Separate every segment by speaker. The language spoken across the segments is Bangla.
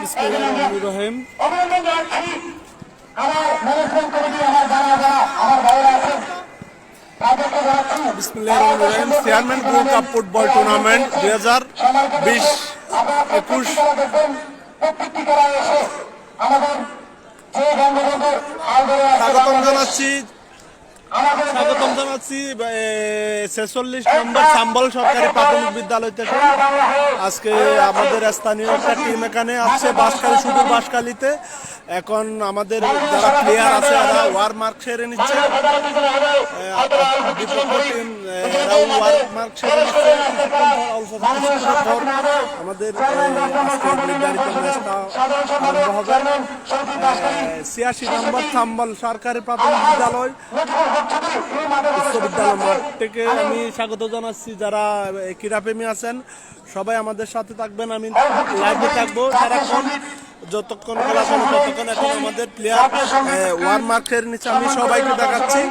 Speaker 1: বিসমিল্লাহিররহমানিররহিম। Chairman gold cup football tournament 2020-21 স্বাগতম জানাচ্ছি 46 নম্বর সাম্বল সরকারি প্রাথমিক বিদ্যালয় থেকে। আজকে আমাদের স্থানীয় একটা টিম এখানে আসছে বাঁশখালী, সুদূর বাঁশখালীতে। এখন আমাদের যারা প্লেয়ার আছে এরা ওয়ার মার্ক সেরে নিচ্ছে, বিপক্ষ টিম এরাও ওয়ার মার্ক সেরে নিচ্ছে। আমাদের আজকে নির্ধারিত ম্যাচটা আরম্ভ হবে। 86 নম্বর সাম্বল সরকারি প্রাথমিক বিদ্যালয় উচ্চ বিদ্যালয় মাঠ থেকে আমি স্বাগত জানাচ্ছি। যারা ক্রীড়াপ্রেমী আছেন সবাই আমাদের সাথে থাকবেন, আমি লাইভে থাকবো সারাক্ষণ, যতক্ষণ খেলা চলে ততক্ষণ। এখন আমাদের প্লেয়ার ওয়ার মার্কের নিচে আমি সবাইকে দেখাচ্ছি।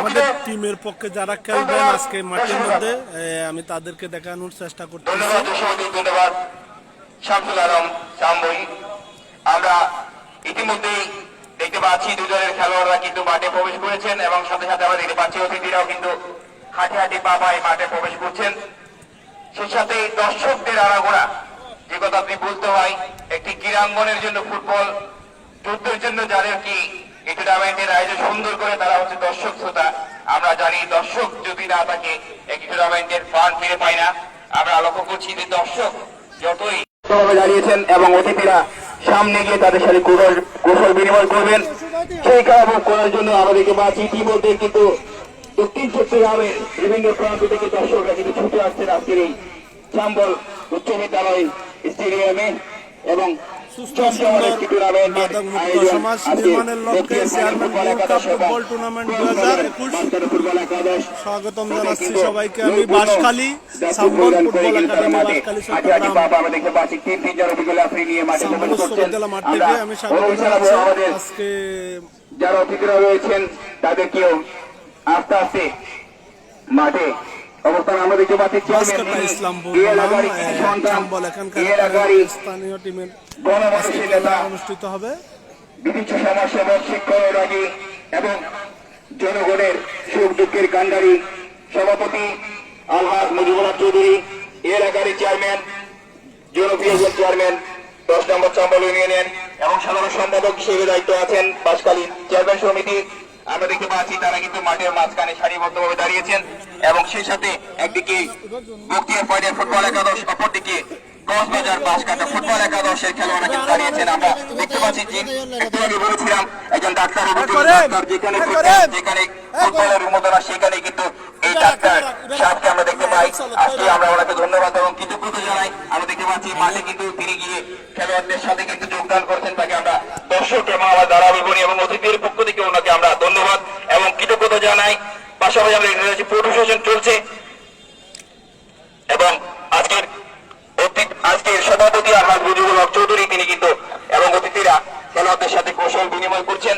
Speaker 1: আমাদের টিমের পক্ষে যারা খেলবেন আজকে মাঠের মধ্যে আমি তাদেরকে দেখানোর চেষ্টা করতেছি।
Speaker 2: আমরা ইতিমধ্যেই দেখতে পাচ্ছি দুজনের খেলোয়াড়রা কিন্তু মাঠে প্রবেশ করেছেন এবং সাথে সাথে আমরা দেখতে পাচ্ছি অতিথিরাও কিন্তু হাঁটি হাঁটি পা পায়ে মাঠে প্রবেশ করছেন। সেই সাথে দর্শকদের আনাগোনা, যে কথা আপনি বলতে হয়, একটি ক্রীড়াঙ্গনের জন্য ফুটবল যুদ্ধের জন্য যাদের কি এই টুর্নামেন্টের আয়োজন সুন্দর করে তারা হচ্ছে দর্শক শ্রোতা। আমরা জানি দর্শক যদি না থাকে একটি টুর্নামেন্টের ফান ফিরে পাই না। আমরা লক্ষ্য করছি যে দর্শক যতই দাঁড়িয়েছেন এবং অতিথিরা সামনে গিয়ে তাদের সাথে কৌশল বিনিময় করবেন, সেই কাজ করার জন্য আমাদেরকে পাচ্ছি ইতিমধ্যে কিন্তু দক্ষিণ চট্টগ্রামের বিভিন্ন প্রান্ত থেকে দর্শকরা কিন্তু ছুটে আসছেন আজকের এই সাম্বল উচ্চ বিদ্যালয় স্টেডিয়ামে এবং
Speaker 1: সমাজ নির্মাণের লক্ষ্যে chairman gold cup football tournament 2021 স্বাগতম জানাচ্ছি সবাইকে। আমি বাঁশখালী সাম্বল ফুটবল একাডেমি, বাঁশখালী চট্টগ্রাম সাম্বল উচ্চ বিদ্যালয় মাঠ থেকে আমি স্বাগত জানাচ্ছি। আজকে
Speaker 2: যারা অতিথিরা রয়েছেন তাদেরকেও আস্তে আস্তে মাঠে অবস্থান আমরা দেখতে পাচ্ছি।
Speaker 1: ইসলামপুর স্থানীয় টিমের অনুষ্ঠিত হবে।
Speaker 2: বিভিন্ন সমাজসেবক, শিক্ষকরাগী এবং জনগণের সুখ দুঃখের কান্ডারি সভাপতি আলহাজ মুজিবুল হক চৌধুরী, এলাকার চেয়ারম্যান, জনপ্রিয় চেয়ারম্যান 10 নম্বর চাম্বল ইউনিয়নের এবং সাধারণ সম্পাদক হিসেবে দায়িত্ব আছেন বাঁশখালী চেয়ারম্যান সমিতি। আমরা দেখতে পাচ্ছি তারা কিন্তু মাঠের মাঝখানে সারিবদ্ধভাবে দাঁড়িয়েছেন এবং সেই সাথে একদিকে বক্তিয়ার পয়েন্টের ফুটবল একাদশ, অপরদিকে কক্সবাজার বাঁশকাটা ফুটবল একাদশের খেলোয়াড়রা কিন্তু দাঁড়িয়েছেন। আমরা দেখতে পাচ্ছি যে একটু আগে বলেছিলাম একজন ডাক্তার যেখানে ফুটবলের উন্মোদনা সেখানে কিন্তু এই ডাক্তার সাহেবকে আমরা দেখতে পাই। আজকে আমরা ওনাকে ধন্যবাদ এবং কৃতজ্ঞতা জানাই। আমরা দেখতে পাচ্ছি মাঠে কিন্তু তিনি গিয়ে খেলোয়াড়দের সাথে কিন্তু যোগদান করছেন, তাকে আমরা দর্শক এবং আমার দ্বারা বিবরণী এবং অতিথির পক্ষ থেকে ওনাকে আমরা ধন্যবাদ এবং কৃতজ্ঞতা জানাই। পাশাপাশি আমরা ইংরেজি ফটো সেশন চলছে এবং আজকের সভাপতি আলহাজ মুজিবুল হক চৌধুরী তিনি কিন্তু এবং অতিথিরা খেলোয়াড়দের সাথে কৌশল বিনিময় করছেন।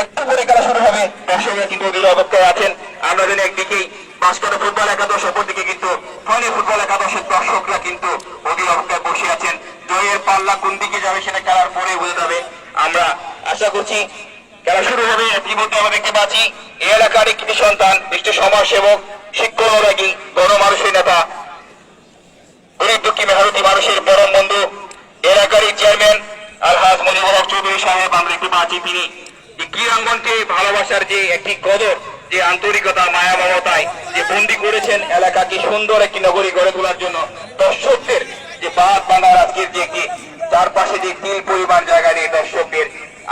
Speaker 2: একটু করে খেলা শুরু হবে, দর্শকরা কিন্তু অধীর অপেক্ষায় আছেন। আমরা জানি একদিকে বাঁশকাটা ফুটবল একাদশ, অপরদিকে কিন্তু ফলে ফুটবল একাদশের দর্শকরা কিন্তু অধীর অপেক্ষায় বসে আছেন। জয়ের পাল্লা কোন দিকে যাবে সেটা খেলার পরে বোঝা যাবে। আমরা আশা করছি খেলা শুরু হবে। ইতিমধ্যে আমরা দেখতে পাচ্ছি এই এলাকার একটি সন্তান, একটি সমাজসেবক, শিক্ষক অনুরাগী, গণমানুষের নেতা, গরিব দুঃখী মেহনতি মানুষের পরম বন্ধু, এলাকারই চেয়ারম্যান আলহাজ মুজিবুল হক চৌধুরী সাহেব। আমরা দেখতে পাচ্ছি তিনি ক্রীড়াঙ্গনকে ভালোবাসার যে একটি কদর, যে আন্তরিকতা, মায়া মমতায় যে বন্দী করেছেন এলাকাকে সুন্দর একটি নগরী গড়ে তোলার জন্য। দর্শকদের যে বাদ বাঁধার আজকের যে চারপাশে যে তিল পরিমাণ জায়গা নিয়ে দর্শকদের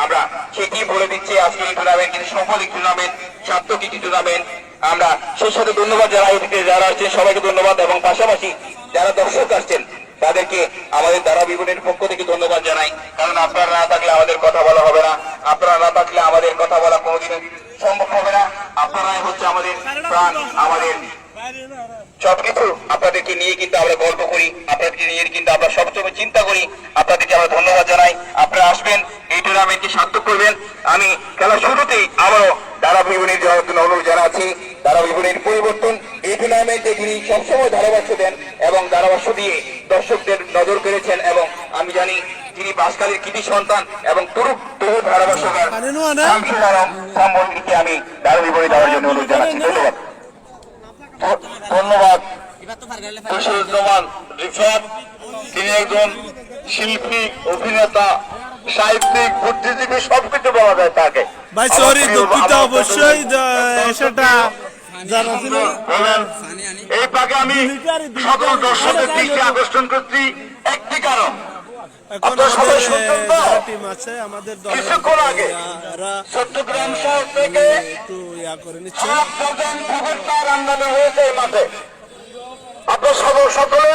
Speaker 2: আমরা সেটি বলে দিচ্ছি। আজকে এই টুর্নামেন্ট কিন্তু সফল টুর্নামেন্ট, সার্থক একটি টুর্নামেন্ট। আমরা সেই সাথে ধন্যবাদ জানাই যারা আসছেন সবাইকে ধন্যবাদ এবং পাশাপাশি যারা দর্শক আসছেন তাদেরকে আমাদের দ্বারা বিবরণের পক্ষ থেকে ধন্যবাদ জানাই। কারণ আপনারা না থাকলে আমাদের কথা বলা হবে না, আপনারা না থাকলে আমাদের কথা বলা কোনোদিন সম্ভব হবে না। আপনারাই হচ্ছে আমাদের প্রাণ, আমাদের সবকিছু। আপনাদেরকে নিয়ে কিন্তু আমরা গল্প করি, আপনাদেরকে নিয়ে কিন্তু আমরা সবসময় চিন্তা করি। আপনাদেরকে আমরা ধন্যবাদ জানাই। আপনারা আসবেন, এই টুর্নামেন্টকে সার্থক করবেন। আমি খেলা শুরুতেই আবারও ধারাবিবরণী দেওয়ার জন্য অনুরোধ জানাচ্ছি। ধারাবিবরণীর পরিবর্তন এই টুর্নামেন্টে তিনি সবসময় ধারাভাষ্য দেন এবং ধারাভাষ্য দিয়ে দর্শকদের নজর কেড়েছেন এবং আমি জানি তিনি বাঁশখালীর কৃতি সন্তান এবং তরুপ ধারাভাষ্যকার শামসুল আলম সম্বন্ধীকে আমি ধারাবিবরণী দেওয়ার জন্য অনুরোধ জানাচ্ছি। ধন্যবাদ। ধন্যবাদ তুষারুজ্জামান রিফাত। তিনি একজন শিল্পী, অভিনেতা, সাহিত্যিক, বুদ্ধিজীবী, সবকিছু বলা যায় তাকে।
Speaker 1: ভাই সরি দুঃখিত, অবশ্যই সেটা জানা ছিল।
Speaker 2: এই পাকে আমি সকল দর্শকের দৃষ্টি আকর্ষণ করছি একটি কারণ।
Speaker 1: এখন আমাদের টিম আছে আমাদের দলের,
Speaker 2: কিছুক্ষণ আগে চট্টগ্রাম শহর থেকে
Speaker 1: একটু ইয়া করে নিচ্ছে।
Speaker 2: রান্নানো হয়েছে এই মাঠে। আপনার সকলে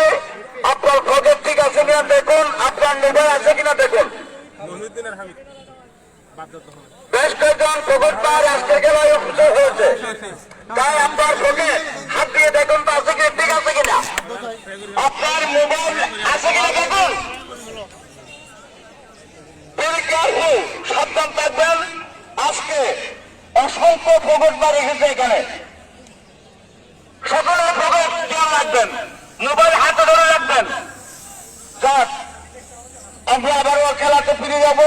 Speaker 2: আপনার পকেট ঠিক আছে কিনা দেখুন, আপনার মোবাইল আছে কিনা দেখুন। বেশ কয়েকজন পকেট পার আজকের খেলায় উপস্থিত হয়েছে, তাই আপনার পকেট হাত দিয়ে দেখুন তো আছে কিনা, ঠিক আছে কিনা। আপনার মোবাইল আছে কিনা দেখুন। সাবধান থাকবেন, আজকে অসংখ্য পকেট বার এসেছে এখানে। সকলে পকেট খেয়াল রাখবেন, মোবাইল হাতে ধরে রাখবেন। যাক, আমরা আবারও খেলাতে ফিরে যাব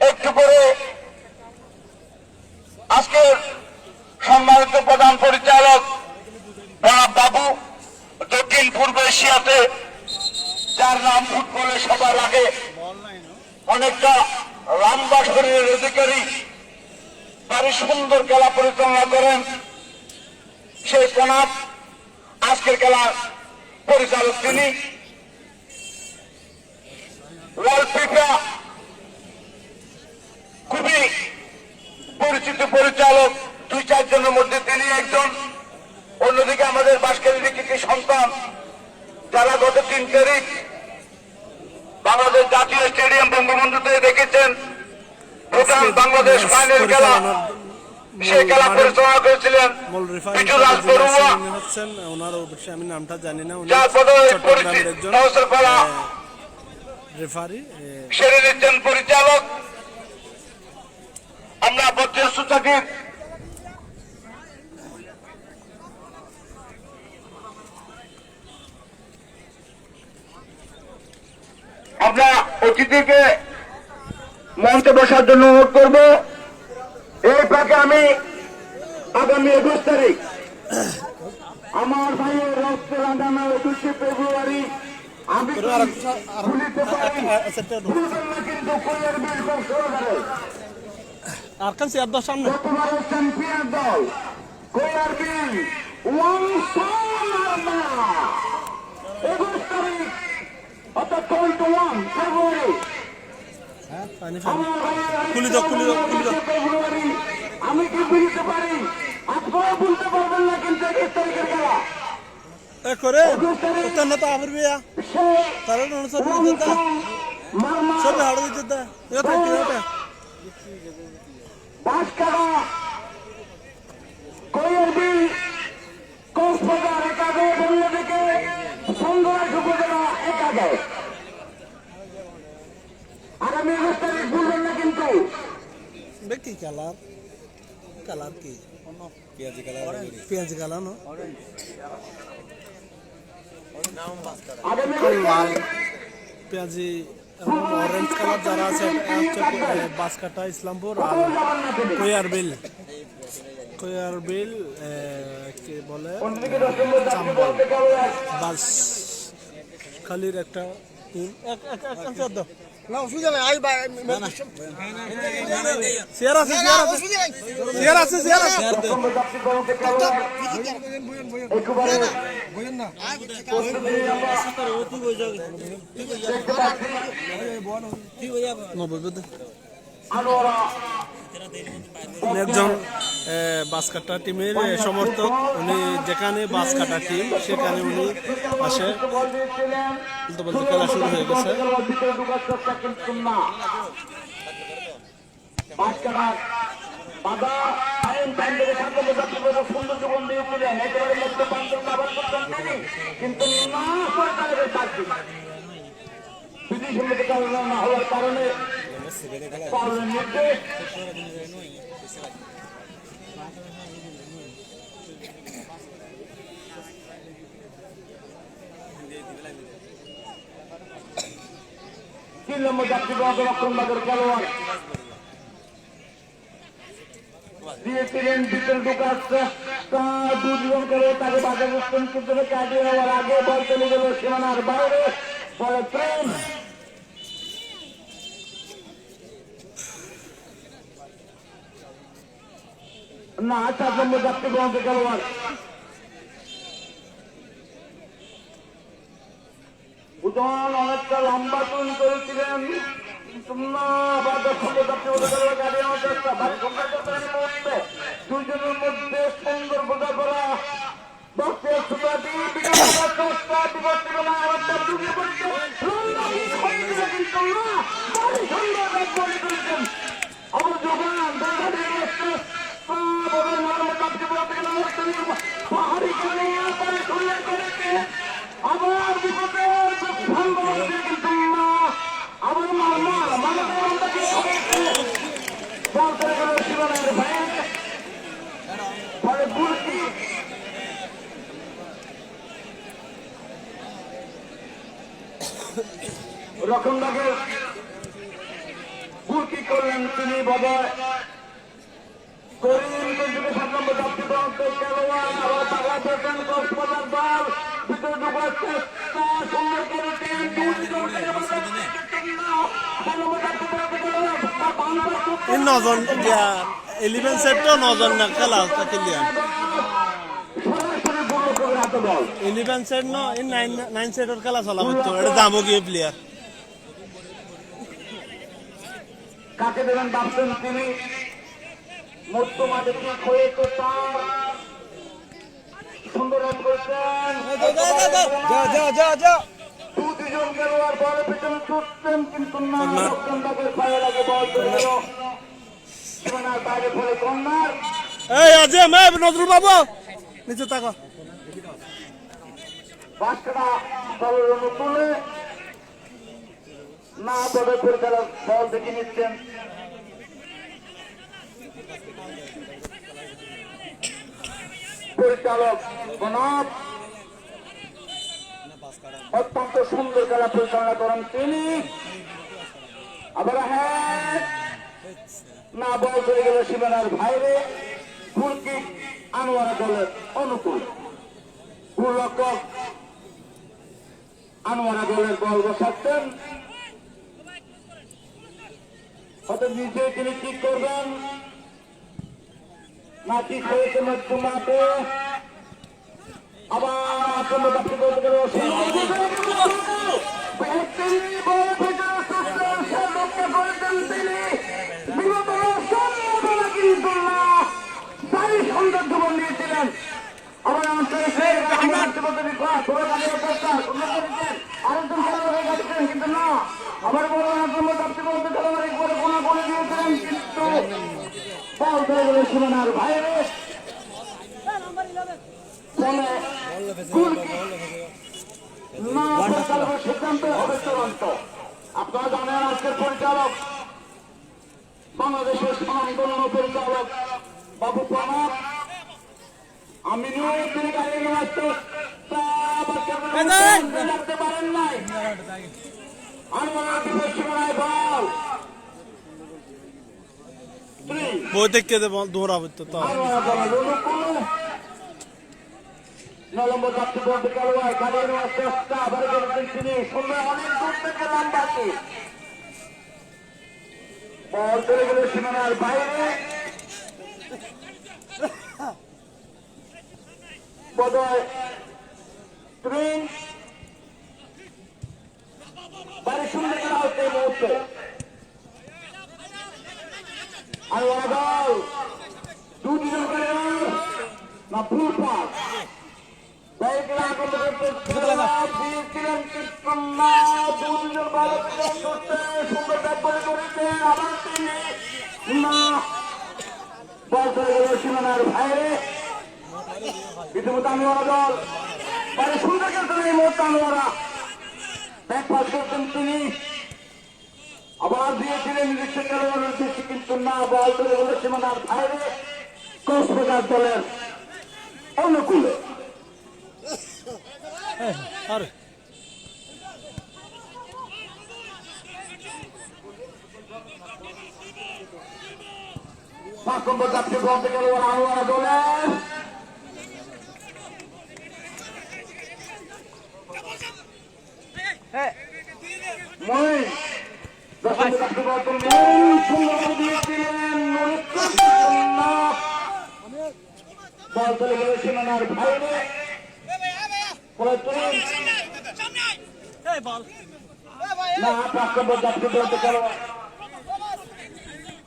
Speaker 2: একটু করে। আজকের সম্মানিত প্রধান পরিচালক প্রণব বাবু, দক্ষিণ পূর্ব এশিয়াতে যার নাম ফুটবলে সবার আগে, অনেকটা লম্বা শরীরের অধিকারী, ভারী সুন্দর খেলা পরিচালনা করেন সেই প্রণব। আজকের খেলার পরিচালক তিনি। ওয়ার্ল্ড ফিফা খুবই পরিচিত পরিচালক, 2-4 জনের মধ্যে তিনি একজন। অন্যদিকে আমাদের বাঁশখালীর কৃতি সন্তান, যারা গত 3 তারিখ বাংলাদেশ জাতীয় স্টেডিয়াম বঙ্গবন্ধুতে দেখেছেন ভুটান বাংলাদেশ ফাইনাল খেলা, সেই খেলা পরিচালনা করেছিলেন বিজুরাজ বড়ুয়া।
Speaker 1: ওনার অবশ্যই আমি নামটা জানি না,
Speaker 2: যার চট্টগ্রামের একজন
Speaker 1: রেফারি,
Speaker 2: সেরে দিচ্ছেন পরিচালক। আমরা বজ্রসূচকের আমরা অতিথিকে মঞ্চে বসার জন্য অনুরোধ করব। এই ফাঁকে আমি আগামী 21 তারিখ আমার ভাইয়ের রক্ত রান্না 21 ফেব্রুয়ারি আমি
Speaker 1: আর কাছে আর দশ সামনে
Speaker 2: চ্যাম্পিয়ন দল কৈয়ার বিল 21 তারিখ অর্থাৎ 21 ফেব্রুয়ারি। আমি কি বুঝতে পারি, আপনারা বলতে পারবেন না, কিন্তু 21 তারিখের খেলা
Speaker 1: করে তো আবার বিয়া তারা সব হাড় দিতে
Speaker 2: বাঁশখালা কৈয়ার বিল কক্সবাজার একাগে, অন্যদিকে সন্ধ্যারাজ উপজেলা একাগে। আগামী 21 তারিখ ভুলবেন না কিন্তু।
Speaker 1: কি কালার কালার কি পেঁয়াজি কালার না লাল পেঁয়াজি এবং অরেঞ্জ কালার যারা আছে বাঁশকাটা ইসলামপুর আর কৈয়ার বিল কে বলে চাম্বল বাঁশখালীর একটা টিম। না অসুবিধা নেই, চেয়ার আছে একজন বাঁশকাটা টিমের সমর্থক, উনি যেখানে বাঁশকাটা টিম সেখানে উনি আসে বলতে খেলা শুরু হয়ে গেছে।
Speaker 2: কিন্তু না হওয়ার কারণে
Speaker 3: পাউলের নির্দেশ তিন নম্বর যাত্রী রক্ষণবাগের খেলোয়াড় দিয়েছিলেন ভিতরে ঢুকার চেষ্টা দুজন করে তাকে বাধাগ্রস্ত থেকে কাটিয়ে নেওয়ার আগে বল চলে গেল সীমানার বাইরে বলে প্রেম না 4 নম্বর যাত্রী গ্রহণের খেলোয়াড় উদন অনেকটা লম্বা টুন করেছিলেন দুইজনের মধ্যে সুন্দর বোঝা পড়া আবার বিপদের কিন্তু আবার রক্ষণভাগের গুলকি করলেন তিনি বদয় করিম কিন্তু 7 নম্বর যাত্রী খেলোয়াড় আবার টাকা পেতেন কক্সবাজার দল ভিতরে ঢোকার চেষ্টা সুন্দর করেছেন
Speaker 1: 11 সেটও 9 জন না খেলা ক্লিয়ার 11 সেট নো 9 সেটের খেলা চলা হতো এটা দামও গিয়ে প্লেয়ার
Speaker 3: কাকে দেবেন ভাবছেন তিনি মধ্য মাঠে ঠিক হয়ে তো তার সুন্দর রান করেছেন দুজন খেলোয়াড় বলের পেছনে ছুটছেন কিন্তু না রক্ষণভাগের পায়ে লাগে বল চলে গেল সীমানার বাইরে ফলে কর্নার
Speaker 1: এই আজিম এই নজরুল বাবু নিচে তাকা
Speaker 3: বাসটা দলের অনুকূলে না বলে পরিচালক বল দেখে নিচ্ছেন পরিচালক প্রণব অত্যন্ত সুন্দর খেলা পরিচালনা করেন তিনি আবার হ্যাঁ না বল চলে গেল সীমানার বাইরে ফুলকি আনোয়ারা দলের অনুকূল গোলরক্ষক আনোয়ারা দলের বল বসাচ্ছেন হয়তো নিজে তিনি ঠিক করবেন না ঠিক হয়েছে মধ্য মাঠে আবার আক্রমণ করতে গেল সুন্দর জীবন দিয়েছিলেন আবার আরেকজন খেলোয়াড় কাটছেন কিন্তু না আবার বড় আক্রমণ করতে বলতে খেলোয়াড় করে কোনা করে দিয়েছিলেন কিন্তু বল চলে গেল সীমানার বাইরে সিদ্ধান্ত হবে চূড়ান্ত আপনারা জানেন আজকের পরিচালক বাংলাদেশের আন্দোলন পরিচালক বাবু প্রণব আমি তিনি গাড়ি রাখতে পারেন নাই সীমানায় বল
Speaker 1: বই দেখে দৌড়াবো তো
Speaker 3: নম্বর যাত্রী বলতে খেলোয়াড় গাড়িয়ে নেওয়ার চেষ্টা আবার করেছেন তিনি সময় অনেক দূর থেকে লম্বাকে বল চলে গেল সীমানার বাইরে বোধহয় প্রিন্স বাড়ি সুন্দর খেলা হচ্ছে এই মুহূর্তে আর দল দুজন খেলোয়াড় না ফুল পাস সীমানার বাইরে ইতিমধ্যে আনোয়ারা দল বাড়ি সুন্দর খেলতেন এই মুহূর্তে আনোয়ারা ব্যাক পাস করতেন তিনি আবার দিয়েছিলেন নিরীক্ষণ খেলোয়াড়ের উদ্দেশ্যে, কিন্তু না, বল চলে গেল সীমানার বাইরে কক্সবাজার দলের অনুকূলে। পাঁচ নম্বর জাতীয় বলতে খেলোয়াড় আনোয়ারা দলের মহিন বল চলে গেল সীমানার বাইরে। না, পাঁচ নম্বর জাতীয় বলতে খেলোয়াড়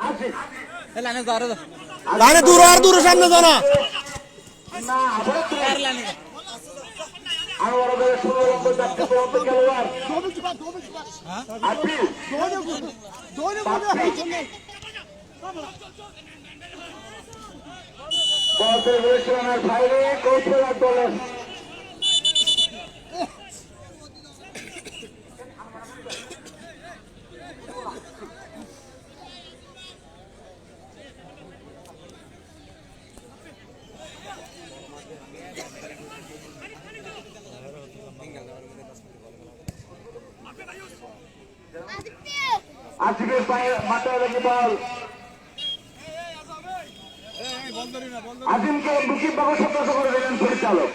Speaker 3: আছে
Speaker 1: লাইনে দূর আর দূর সামনে যাও না।
Speaker 3: না, আনোয়ারা দলের 16 নম্বর জাতীয় বলতে খেলোয়াড় আছে। বল চলে গেল সীমানার বাইরে কক্সবাজার দলের আসিফের পায়ে মাথায় লেগে বল আজিমকে মুখিভাবে সতর্ক করে দিলেন পরিচালক।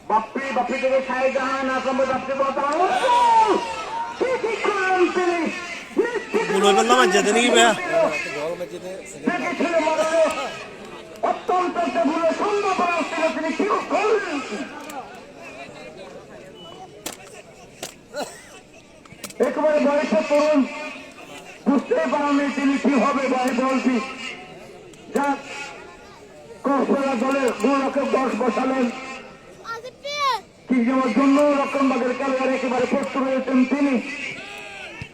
Speaker 3: বাপ্পি থেকে শাহজাহান আসম্ভ যাত্রী অত্যন্ত সুন্দর তিনি কি করলেন। একেবারে বয়সে তরুণ, বুঝতেই পারেননি তিনি কিভাবে বলছি যা কক্সবাজার দলের গোলরক্ষক 10 বসালেন কি যাওয়ার জন্য। রক্ষণবাগের খেলোয়াড় একেবারে প্রস্তুত হয়েছেন তিনি।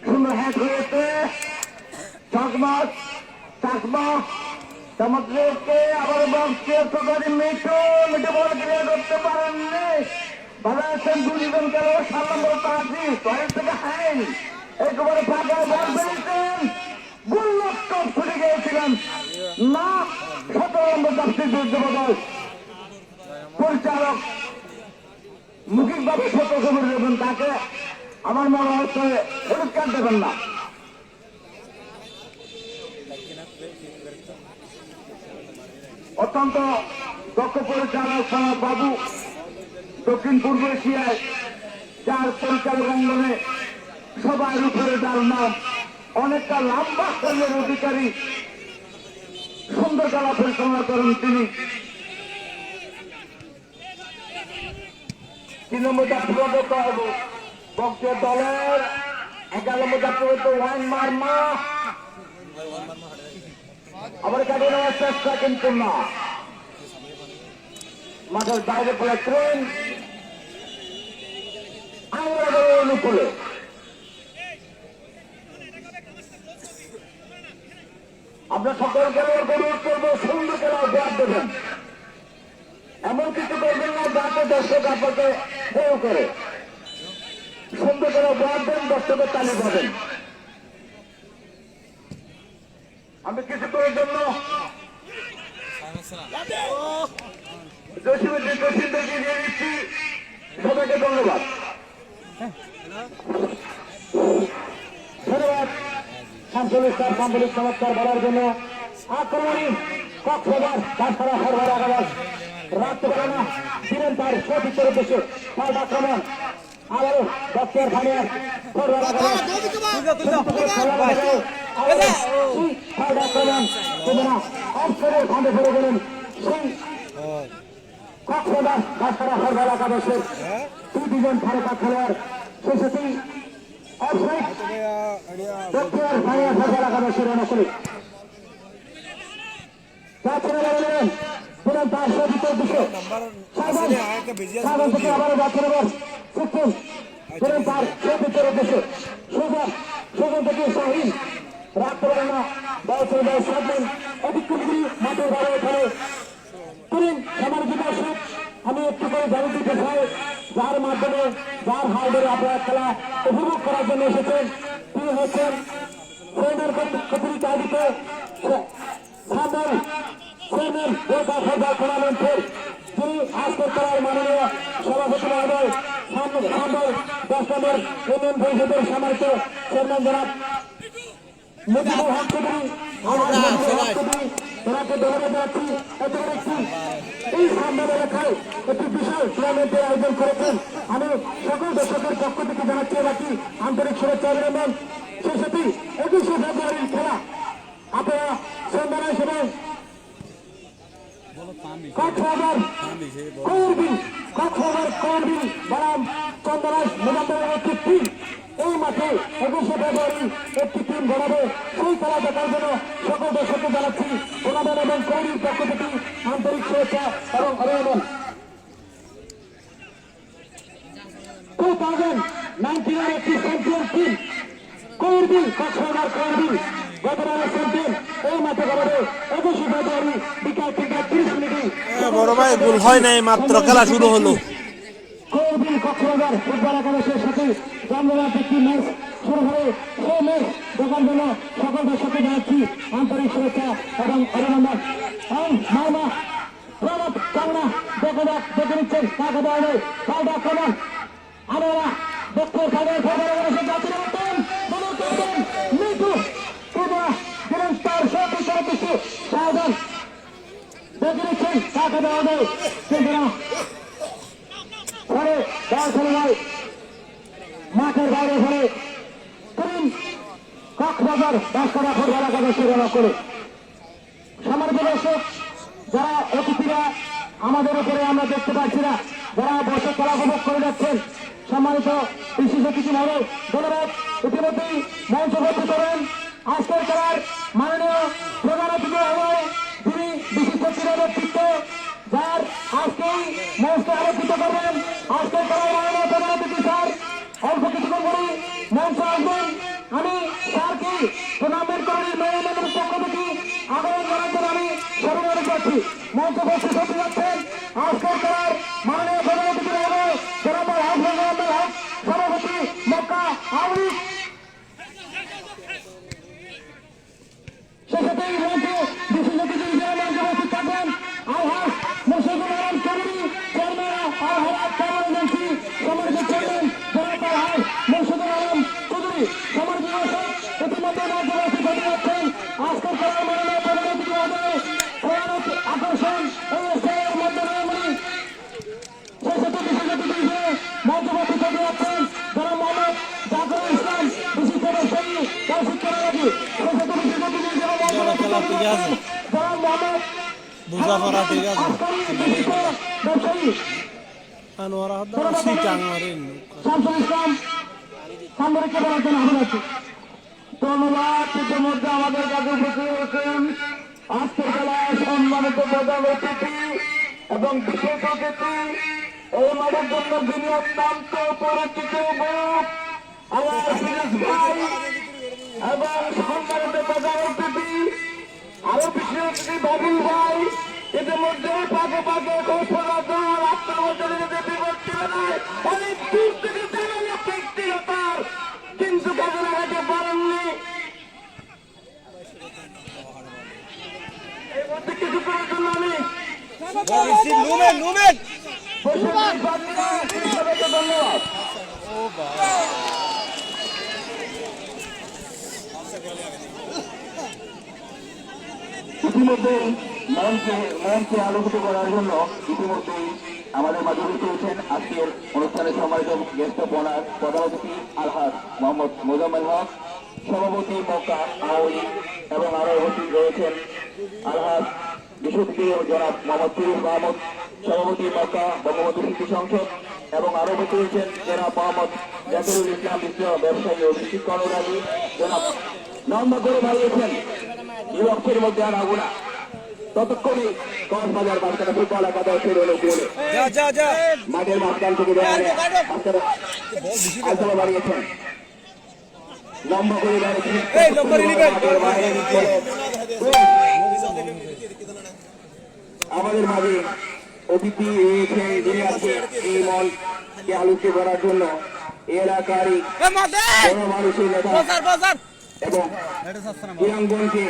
Speaker 3: সুন্দর হ্যাট হয়েছে সমুদ্রকে আবার মিটে বল ক্রিয়া করতে পারেননি। ভালো আছেন দুজন খেলোয়াড় 7 নম্বর প্রার্থী টয়ের থেকে হাইন একেবারে ফাঁকা বল পেয়েছেন। গোলরক্ষক ছুটে গিয়েছিলেন না, 17 নম্বর প্রার্থীর বিরুদ্ধে বদল। পরিচালক মৌখিকভাবে সতর্ক করে দেবেন তাকে, আমার মনে হচ্ছে হলুদ কার্ড দেবেন না। অত্যন্ত দক্ষ পরিচালক সনদ বাবু দক্ষিণ পূর্ব এশিয়ায় যার পরিচালক অঙ্গনে সবার উপরে যার নাম, অনেকটা লম্বা শরীরের অধিকারী, সুন্দর খেলা পরিচালনা করেন তিনি। 3 নম্বর জাতীয় বক্সের দলের 11 নম্বর জাতীয় ওয়াইন মার্মা আবার কাটিয়ে নেওয়ার চেষ্টা, কিন্তু না, মাঠের বাইরে পড়ে ট্রেন অনুকূলে। আমরা সকল খেলোয়াড় অনুরোধ করবো সুন্দর খেলা উপহার দেবেন, এমন কিছু করবেন না যাতে দর্শক আপনাকে হেয় করে। সুন্দর খেলা উপহার দেন, দর্শকের তালি পাবেন। আমি কিছু করার জন্য সবাইকে ধন্যবাদ। ধন্যবাদ শামসুল ইসলাম সাম্বলিক চমৎকার বলার জন্য। আক্রমণী কক্সবাজার তাছাড়া সরবরাহ আকাশ রাখতে পারে না, ছিলেন তার সতীর্থের উদ্দেশ্যে পাল্টা আক্রমণ আবারও ডক্টর ভানিয়ার সরবরাহ আকাশ অফসাইডের ফাঁদে পড়ে গেলেন সেই কক্সবাজার তাছাড়া সরবরাহ আকাশের 2 ভারত খেলোয়াড় শেষেতেই অফসাইড ডক্টর ভানিয়ার সরবরাহ আকাশের অনুকূলে তার সতীর্থের উদ্দেশ্যে সাধারণ থেকে আবারও যাচ্ছে সিকিম তার সতীর্থের উদ্দেশ্যে সুজন থেকে শাহিন রাখতে পারে না, বয়সের বয়স 7 দিন অতিক্রম করি মাঠের বাইরে খেলে তিনি সমালোচিত। আমি একটু করে জানিয়ে দিতে চাই, যার মাধ্যমে যার হাল ধরে আপনারা খেলা উপভোগ করার জন্য এসেছেন, তিনি হচ্ছেন সৈন্যের কর্তৃক আয়োজিত সাদর চেয়ারম্যান গোটা ফেডারেল টুর্নামেন্টের, যিনি আজকের খেলার মাননীয় সভাপতি মহোদয় সাদর 10 নম্বর ইউনিয়ন পরিষদের সম্মানিত চেয়ারম্যান জনাব মুজিবুল হক চৌধুরী, ওনাকে ধন্যবাদ জানাচ্ছি। এই সামনের এলাকায় একটি বিশাল টুর্নামেন্টের আয়োজন করেছেন। আমি সকল দর্শকের পক্ষ থেকে জানাচ্ছি বাকি আন্তরিক শুভেচ্ছা অভিনন্দন। সেই সাথে 21শে ফেব্রুয়ারির খেলা আপনারা সন্ধ্যায় সেবা কক্সবাজার কৌরবিল বনাম চন্দনাইশ মোজাম্মেলের একটি টিম এই মাঠে 21শে ফেব্রুয়ারি একটি টিম গড়াবে। সেই খেলা দেখার জন্য সকল দর্শককে জানাচ্ছি ওনাদের এবং কৌরির পক্ষ থেকে আন্তরিক শুভেচ্ছা এবং অভিনন্দন। 2019 একটি চ্যাম্পিয়ন টিম কৌরবিল, কক্সবাজার কৌরবিল গতবারের চ্যাম্পিয়ন এই মাঠে গড়াবে 21শে ফেব্রুয়ারি বিকাল 3:30 মিনিটে।
Speaker 1: বড় ভাই ভুল হয় নাই, মাত্র খেলা শুরু হলো।
Speaker 3: কৌরবিল কক্সবাজার ফুটবল একাদশের সাথে জমজমাট একটি ম্যাচ শুরু হবে। সেই ম্যাচ দেখার জন্য সকল দর্শককে জানাচ্ছি আন্তরিক শুভেচ্ছা এবং অভিনন্দন। মারমা প্রমোদ চাংনা দেখে নিচ্ছেন কাকে দেওয়া হবে পাল্টা আক্রমণ। আমরা দেখতে সাগর ফেডারেশন জাতীয় মৃত্যু দিলেন তার সঠিক সাহায্য দেখে নিচ্ছেন কাকে দেওয়া হবে কিন্তু না ফলে দল খেলোয়াড় মাঠের বাইরে ফলে করিম কক্সবাজার 10 টাকা ফুটবল একাদশে রওনা করে। সম্মানিত দর্শক, যারা অতিথিরা আমাদের উপরে আমরা দেখতে পাচ্ছি না, যারা বসে খেলা উপভোগ করে যাচ্ছেন, সম্মানিত বিশেষ অতিথি মহোদয় ধন্যবাদ। ইতিমধ্যেই মঞ্চবর্তী করেন আজকের খেলার মাননীয় প্রধান অতিথি মহোদয়, যিনি বিশিষ্ট ক্রীড়া ব্যক্তিত্ব, যার আজকেই মঞ্চে আলোচিত করবেন। আজকের খেলার মাননীয় প্রধান অতিথি স্যার অল্প কিছুক্ষণ পরেই মঞ্চে আসবেন। আমি স্যারকে টুর্নামেন্ট কমিটির মেয়রের পক্ষ থেকে আবেদন জানার জন্য আমি সর্বদাই করছি। মঞ্চ বসে সত্যি যাচ্ছেন আজকের খেলার মাননীয় প্রধান অতিথি মহোদয় জনাব হক সভাপতি মক্কা আওয়ামী লীগ। সে সাথেই মঞ্চে বিশেষ অতিথি হিসেবে মঞ্চে উপস্থিত থাকবেন আলহাজ মুর্শিদুল আলম চৌধুরী, চেয়ারম্যান আলহাজ ট্রাভেল এজেন্সি, সম্মানিত চেয়ারম্যান জনাব আলহাজ মুর্শিদুল আলম চৌধুরী। সম্মানিত দর্শক, ইতিমধ্যে মঞ্চে উপস্থিত হতে যাচ্ছেন আজকের খেলার মাননীয় প্রধান অতিথি মহোদয়, প্রধান আকর্ষণ এই স্থানের মাধ্যমে আমি সেই সাথে বিশেষ অতিথি হিসেবে মঞ্চে উপস্থিত হতে যাচ্ছেন জনাব মোহাম্মদ জাফরুল ইসলাম, বিশিষ্ট ব্যবসায়ী শিক্ষানবী। সেই সাথে বিশেষ অতিথি হিসেবে মঞ্চে উপস্থিত হতে যাচ্ছেন জনাব মোহাম্মদ
Speaker 1: বুঝাপড়া ঠিক আছে।
Speaker 3: বিশিষ্ট ব্যবসায়ী
Speaker 1: আনোয়ার হায়দার সিটাং মারেন
Speaker 3: শামসুল ইসলাম সামরিককে বলার জন্য হাজির আছে। ধন্যবাদ। ইতিমধ্যে আমাদের কাছে উপস্থিত হয়েছেন আজকের খেলায় সম্মানিত প্রধান অতিথি এবং বিশেষ অতিথি, এই মাঠের জন্য যিনি অত্যন্ত পরিচিত মুখ আমার ফিরোজ ভাই এবং সম্মানিত প্রধান অতিথি আরো বিশেষ অতিথি বাবুল ভাই। ইতিমধ্যে পাকে পাকে ঘোষণা দল আত্মবচনের বিপক্ষে অনেক দূর থেকে ব্যক্তিগতার কিন্তু কাজে লাগাতে পারেননি। এই মধ্যে কিছু করার জন্য আমি ধন্যবাদ। ইতিমধ্যে মঞ্চে আলোকিত করার জন্য ইতিমধ্যেই আমাদের মাঝে রয়েছেন আজকের অনুষ্ঠানে সম্মানিত জ্যেষ্ঠ প্রধান অতিথি আলহাজ মোহাম্মদ মোজাম্মেল হক, সভাপতি মক্কা আওয়ামী লীগ, এবং আরো উপস্থিত রয়েছেন আলহাজ বিশুদ্ধি জনাব মোহাম্মদ ফিরোজ মাহমুদ, সভাপতি মক্কা বঙ্গবন্ধু স্মৃতি সংসদ, এবং আরো উপস্থিত রয়েছেন জনাব মোহাম্মদ জাফরুল ইসলাম, বিশ্ব ব্যবসায়ী ও শিক্ষক অনুরাগী জনাব লম্বা করে বাড়িয়েছেন বিপক্ষের মধ্যে আর আগুনা। ততক্ষণে কক্সবাজার বাচ্চারা ফুটবল একাদশের অনুকূলে মাঠের মাঝখান থেকে বাচ্চারা বাড়িয়েছেন, লম্বা করে আমাদের মাঝে অতিথি রয়েছে যিনি আজকে এই মঞ্চকে আলোকে করার জন্য এলাকারই বড় মানুষের নেতা এবং ক্রীড়াঙ্গনকে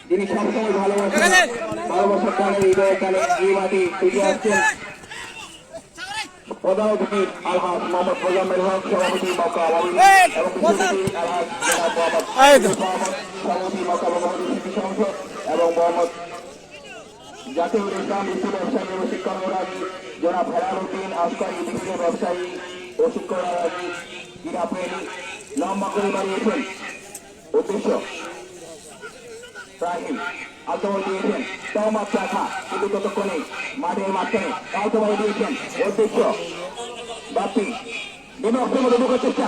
Speaker 3: যিনি সবসময় ভালোবাসার টানে হৃদয়ের টানে এই মাঠে ছুটে আসছেন প্রধান অতিথি আলহাজ মোহাম্মদ মোজাম্মেল হক সভাপতি মক্কা আওয়ামী লীগ এবং বিশেষ অতিথি আলহাজ জনাব মোহাম্মদ সভাপতি মক্কা আওয়ামী লীগ সিটি সংসদ এবং মোহাম্মদ জাতীয় ইসলাম বিশ্ব ব্যবসায়ী ও শিক্ষকরাজি জনাব হেলাল উদ্দিন আসকারী বিভিন্ন ব্যবসায়ী ও শিক্ষকরাজি ক্রীড়াপ্রেমী লম্বা করে বাড়িয়েছেন উদ্দেশ্য রাহিম আলতোবাই দিয়েছেন তহমাদ শাখা কিন্তু ততক্ষণে মাঠের মাঝখানে আলতোবাই দিয়েছেন উদ্দেশ্য বাপি বিভক্তের মধ্যে ঢোকার চেষ্টা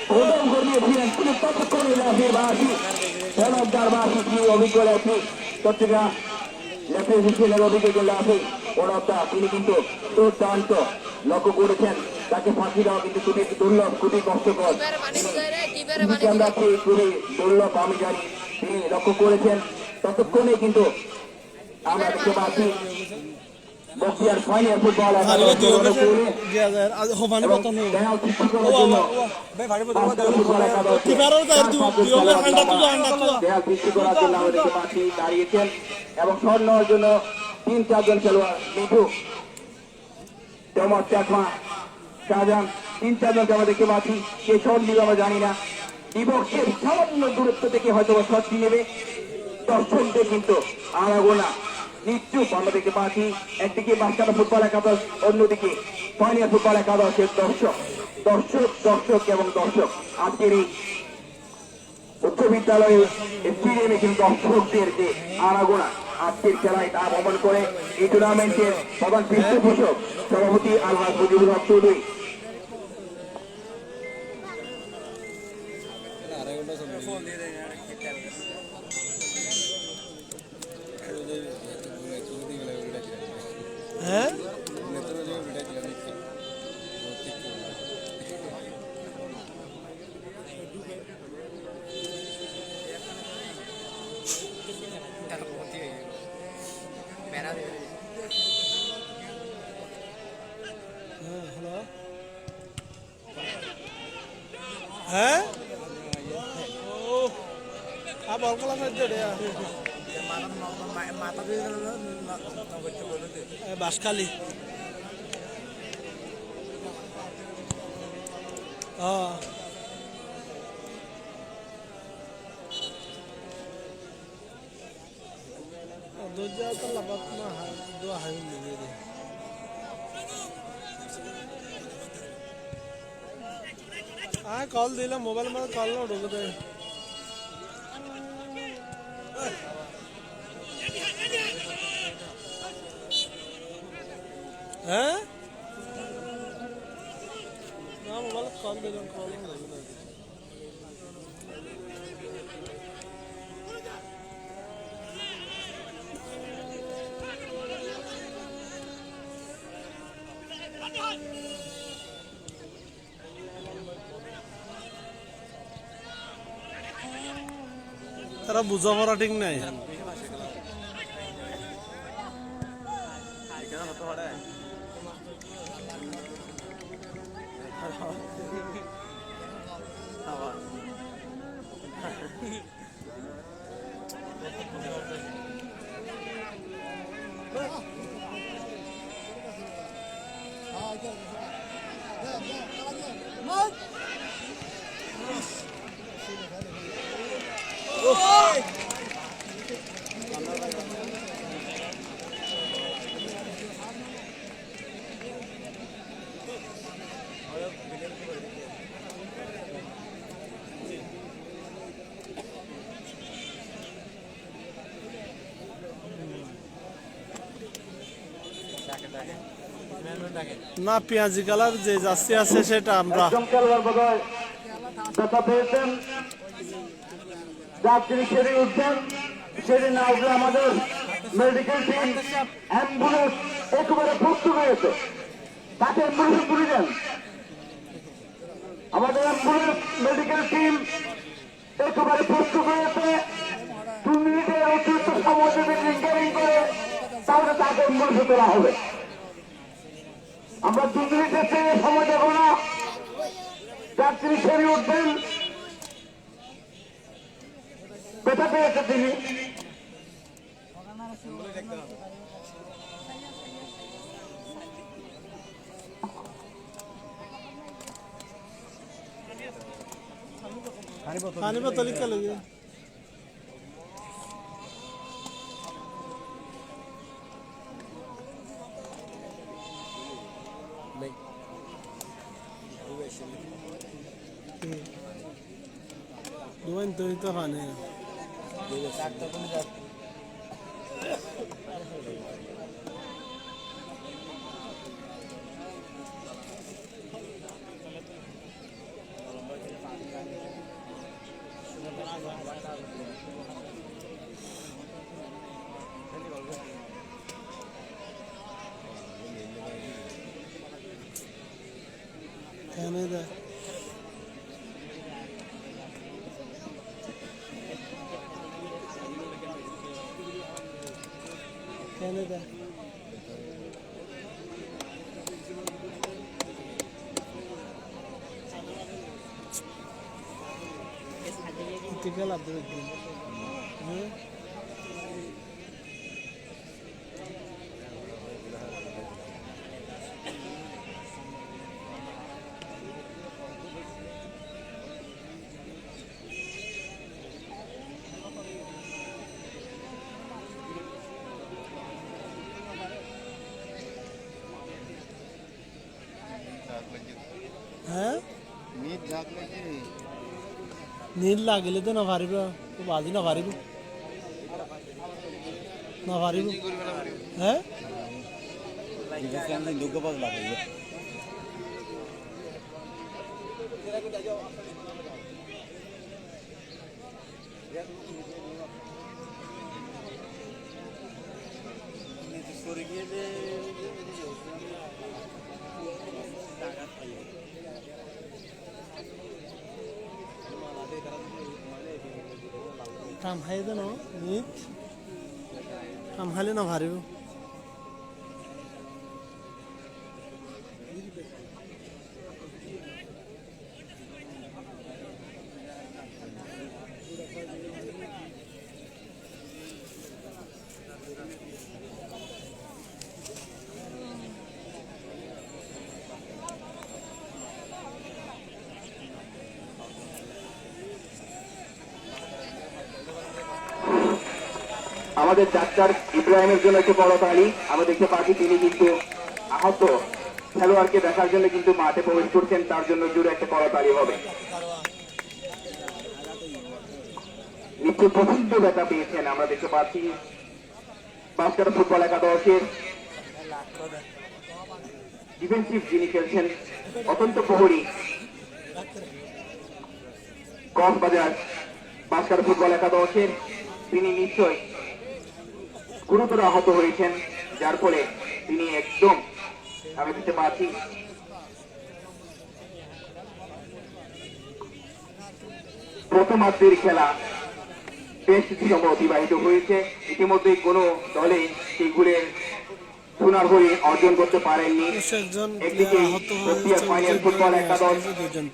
Speaker 3: প্রদান করিয়েছিলেন কিন্তু ততক্ষণে লাভের বাসী জনকদার বাসী কি অভিজ্ঞ লাভি চট্টগ্রাম লেফটেন্যান্ট হিসেবে অভিজ্ঞ লাভি ওরটা তিনি কিন্তু দুর্দান্ত লক্ষ্য করেছেন তাকে ফাঁসি দেওয়া কিন্তু খুবই দুর্লভ খুবই কষ্টকর আমরা খুবই দুর্লভ আমি জানি তিনি লক্ষ্য করেছেন ততক্ষণে কিন্তু আমরা দেখতে পাচ্ছি বক্সিয়ার ফাইনাল ফুটবল দাঁড়িয়েছেন এবং স্বর্ণ নেওয়ার জন্য 3-4 জন খেলোয়াড় মিঠু তেমন চাকমা শাহজাহান 3-4 জনকে আমরা দেখতে পাচ্ছি কে শট নিবে আমরা জানি না বিপক্ষের সামান্য দূরত্ব থেকে হয়তো শটটি নেবে দর্শকদের কিন্তু আনাগোনা নিশ্চুপ আমরা দেখতে পাচ্ছি একদিকে বাচ্চারা ফুটবল একাদশ অন্যদিকে ফাইনাল ফুটবল একাদশের দর্শক এবং দর্শক আজকের এই উচ্চ বিদ্যালয়ে স্টেডিয়ামে কিন্তু দর্শকদের যে আনাগোনা আজকের খেলায় তা ভ্রমণ করে এই টুর্নামেন্টের প্রধান পৃষ্ঠপোষক সভাপতি আলহাজ মুজিবুর হক চৌধুরী
Speaker 1: হ্যাঁ হ্যাঁ বল খেলা বাসখালী कॉल दिला मोबाईल मध्ये कॉल ना ढोकत मोबाईल कॉल दिला कॉल তারা বুঝাপড়া ঠিক নাই না পেঁয়াজি কালার যে জার্সি আছে সেটা আমরা
Speaker 3: আমাদের মেডিকেল টিম অ্যাম্বুলেন্স একেবারে প্রস্তুত হয়েছে তাকে অ্যাম্বুলেন্স তুলে দেন আমাদের অ্যাম্বুলেন্স মেডিকেল টিম একেবারে প্রস্তুত হয়েছে 2 মিনিটের অতিরিক্ত সময় দেবে রিঙ্গারিং করে তাহলে তাকে মঞ্চে তোলা হবে। আমরা 2 মিনিটের চেয়ে সময় দেব না, যাত্রী সেরে উঠবেন। কোথা পেয়েছে তিনি?
Speaker 1: पानी बोतल क्या लगी दुआन तो ही तो खाने हैं Canada. Canada. Itigal Abdul. হ্যাঁ নীল লাগিলে তো না পারিব বাজি না পারিব হ্যাঁ কাম খাই দেন নিত কাম খাইলে না ভারিব
Speaker 2: আমাদের ডাক্তার ইব্রাহিমের জন্য একটু বড় তালি। আমরা দেখতে পাচ্ছি তিনি কিন্তু আহত খেলোয়াড়কে দেখার জন্য কিন্তু মাঠে প্রবেশ করছেন, তার জন্য জুড়ে একটা বড় তালি হবে। নিশ্চয় প্রচন্ড ব্যথা পেয়েছেন। আমরা দেখতে পাচ্ছি বাঁশকাটা ফুটবল একাদশের ডিফেন্সিভ যিনি খেলছেন অত্যন্ত প্রহরী কক্সবাজার বাঁশকাটা ফুটবল একাদশের, তিনি নিশ্চয় গুরুতর আহত হয়েছেন, যার ফলে তিনি একদম আমি দেখতে পাচ্ছি প্রথমার্ধের খেলা বেশ কিছু সময় অতিবাহিত হয়েছে। ইতিমধ্যেই কোনো দলে সেই গোলের সুনারহরি অর্জন করতে পারেননি। একদিকে ফাইনাল ফুটবল একাদশ,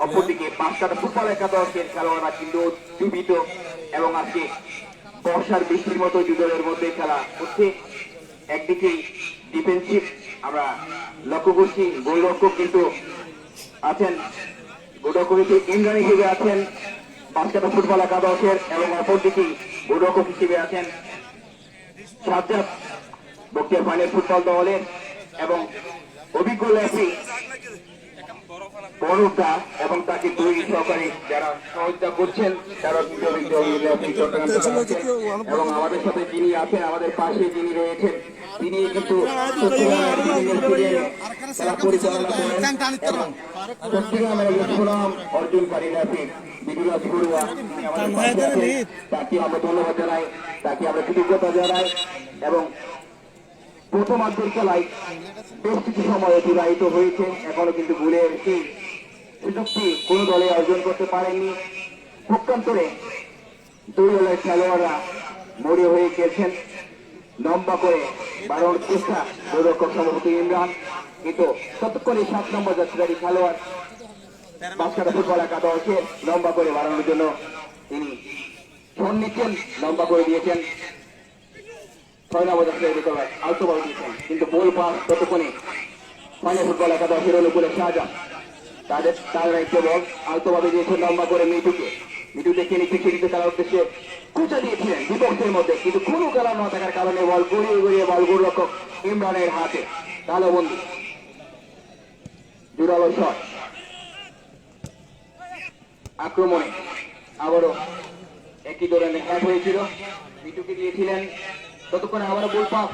Speaker 2: অপরদিকে বাঁশকাটা ফুটবল একাদশের খেলোয়াড়রা কিন্তু জীবিত এবং আজকে বর্ষার বৃষ্টির মতো দুদলের মধ্যে খেলা হচ্ছে। একদিকে ডিফেন্সিভ আমরা লক্ষ্য করছি, গোলরক্ষক কিন্তু আছেন, গোলরক্ষক ইমরান হিসেবে আছেন বাঁশকাটা ফুটবল একাদশের, এবং অপরদিকে গোলরক্ষক হিসেবে আছেন সাজ্জাদ বক্তিয়ার ফাইনাল ফুটবল দলের, এবং অভিজ্ঞ রেফারি বরুদা এবং তাকে দুই সহকারী যারা সহযোগিতা করছেন তারা এবং আমাদের সাথে যিনি আছেন, আমাদের পাশে যিনি রয়েছেন, তিনি কিন্তু খেলা পরিচালনা করেন এবং চট্টগ্রামের সুনাম অর্জনকারী রেফারি বিদুরাজ বড়ুয়া, তাকে আমরা ধন্যবাদ জানাই, তাকে আমরা কৃতজ্ঞতা জানাই। এবং প্রথমার্ধের খেলায় বেশ কিছু সময় অতিবাহিত হয়েছে, এখনো কিন্তু গোলের সেই সুযোগটি কোন দলে অর্জন করতে পারেননি। পক্ষান্তরে দুই দলের খেলোয়াড়রা মরিয়া হয়ে গেছেন, লম্বা করে বাড়ানোর চেষ্টা গোলরক্ষক সভাপতি ইমরান, কিন্তু ততক্ষণে 7 নম্বর যাত্রী খেলোয়াড় বাচ্চারা ফুটবল একাদশকে লম্বা করে বাড়ানোর জন্য তিনি ফোন নিচ্ছেন, লম্বা করে দিয়েছেন। 6 নম্বর যাত্রী আলতো বল দিয়েছেন, কিন্তু বল পাস ততক্ষণে ফাইনাল ফুটবল একাদশের অনুকূলে শাহজাহান তাদের একটা বল আলতোভাবে দিয়েছেন লম্বা করে মিটুকে। মিটু দেখে নিচ্ছে সিঁড়িতে খেলার উদ্দেশ্যে কুচা দিয়েছিলেন বিপক্ষের মধ্যে, কিন্তু কোনো খেলা না থাকার কারণে বল গড়িয়ে গড়িয়ে বল গোলরক্ষক ইমরানের হাতে। কালো বন্দী জোরালো শট, আক্রমণে আবারও একই ধরনের হ্যাক হয়েছিল, মিটুকে দিয়েছিলেন। ততক্ষণে আবারও গোল পাস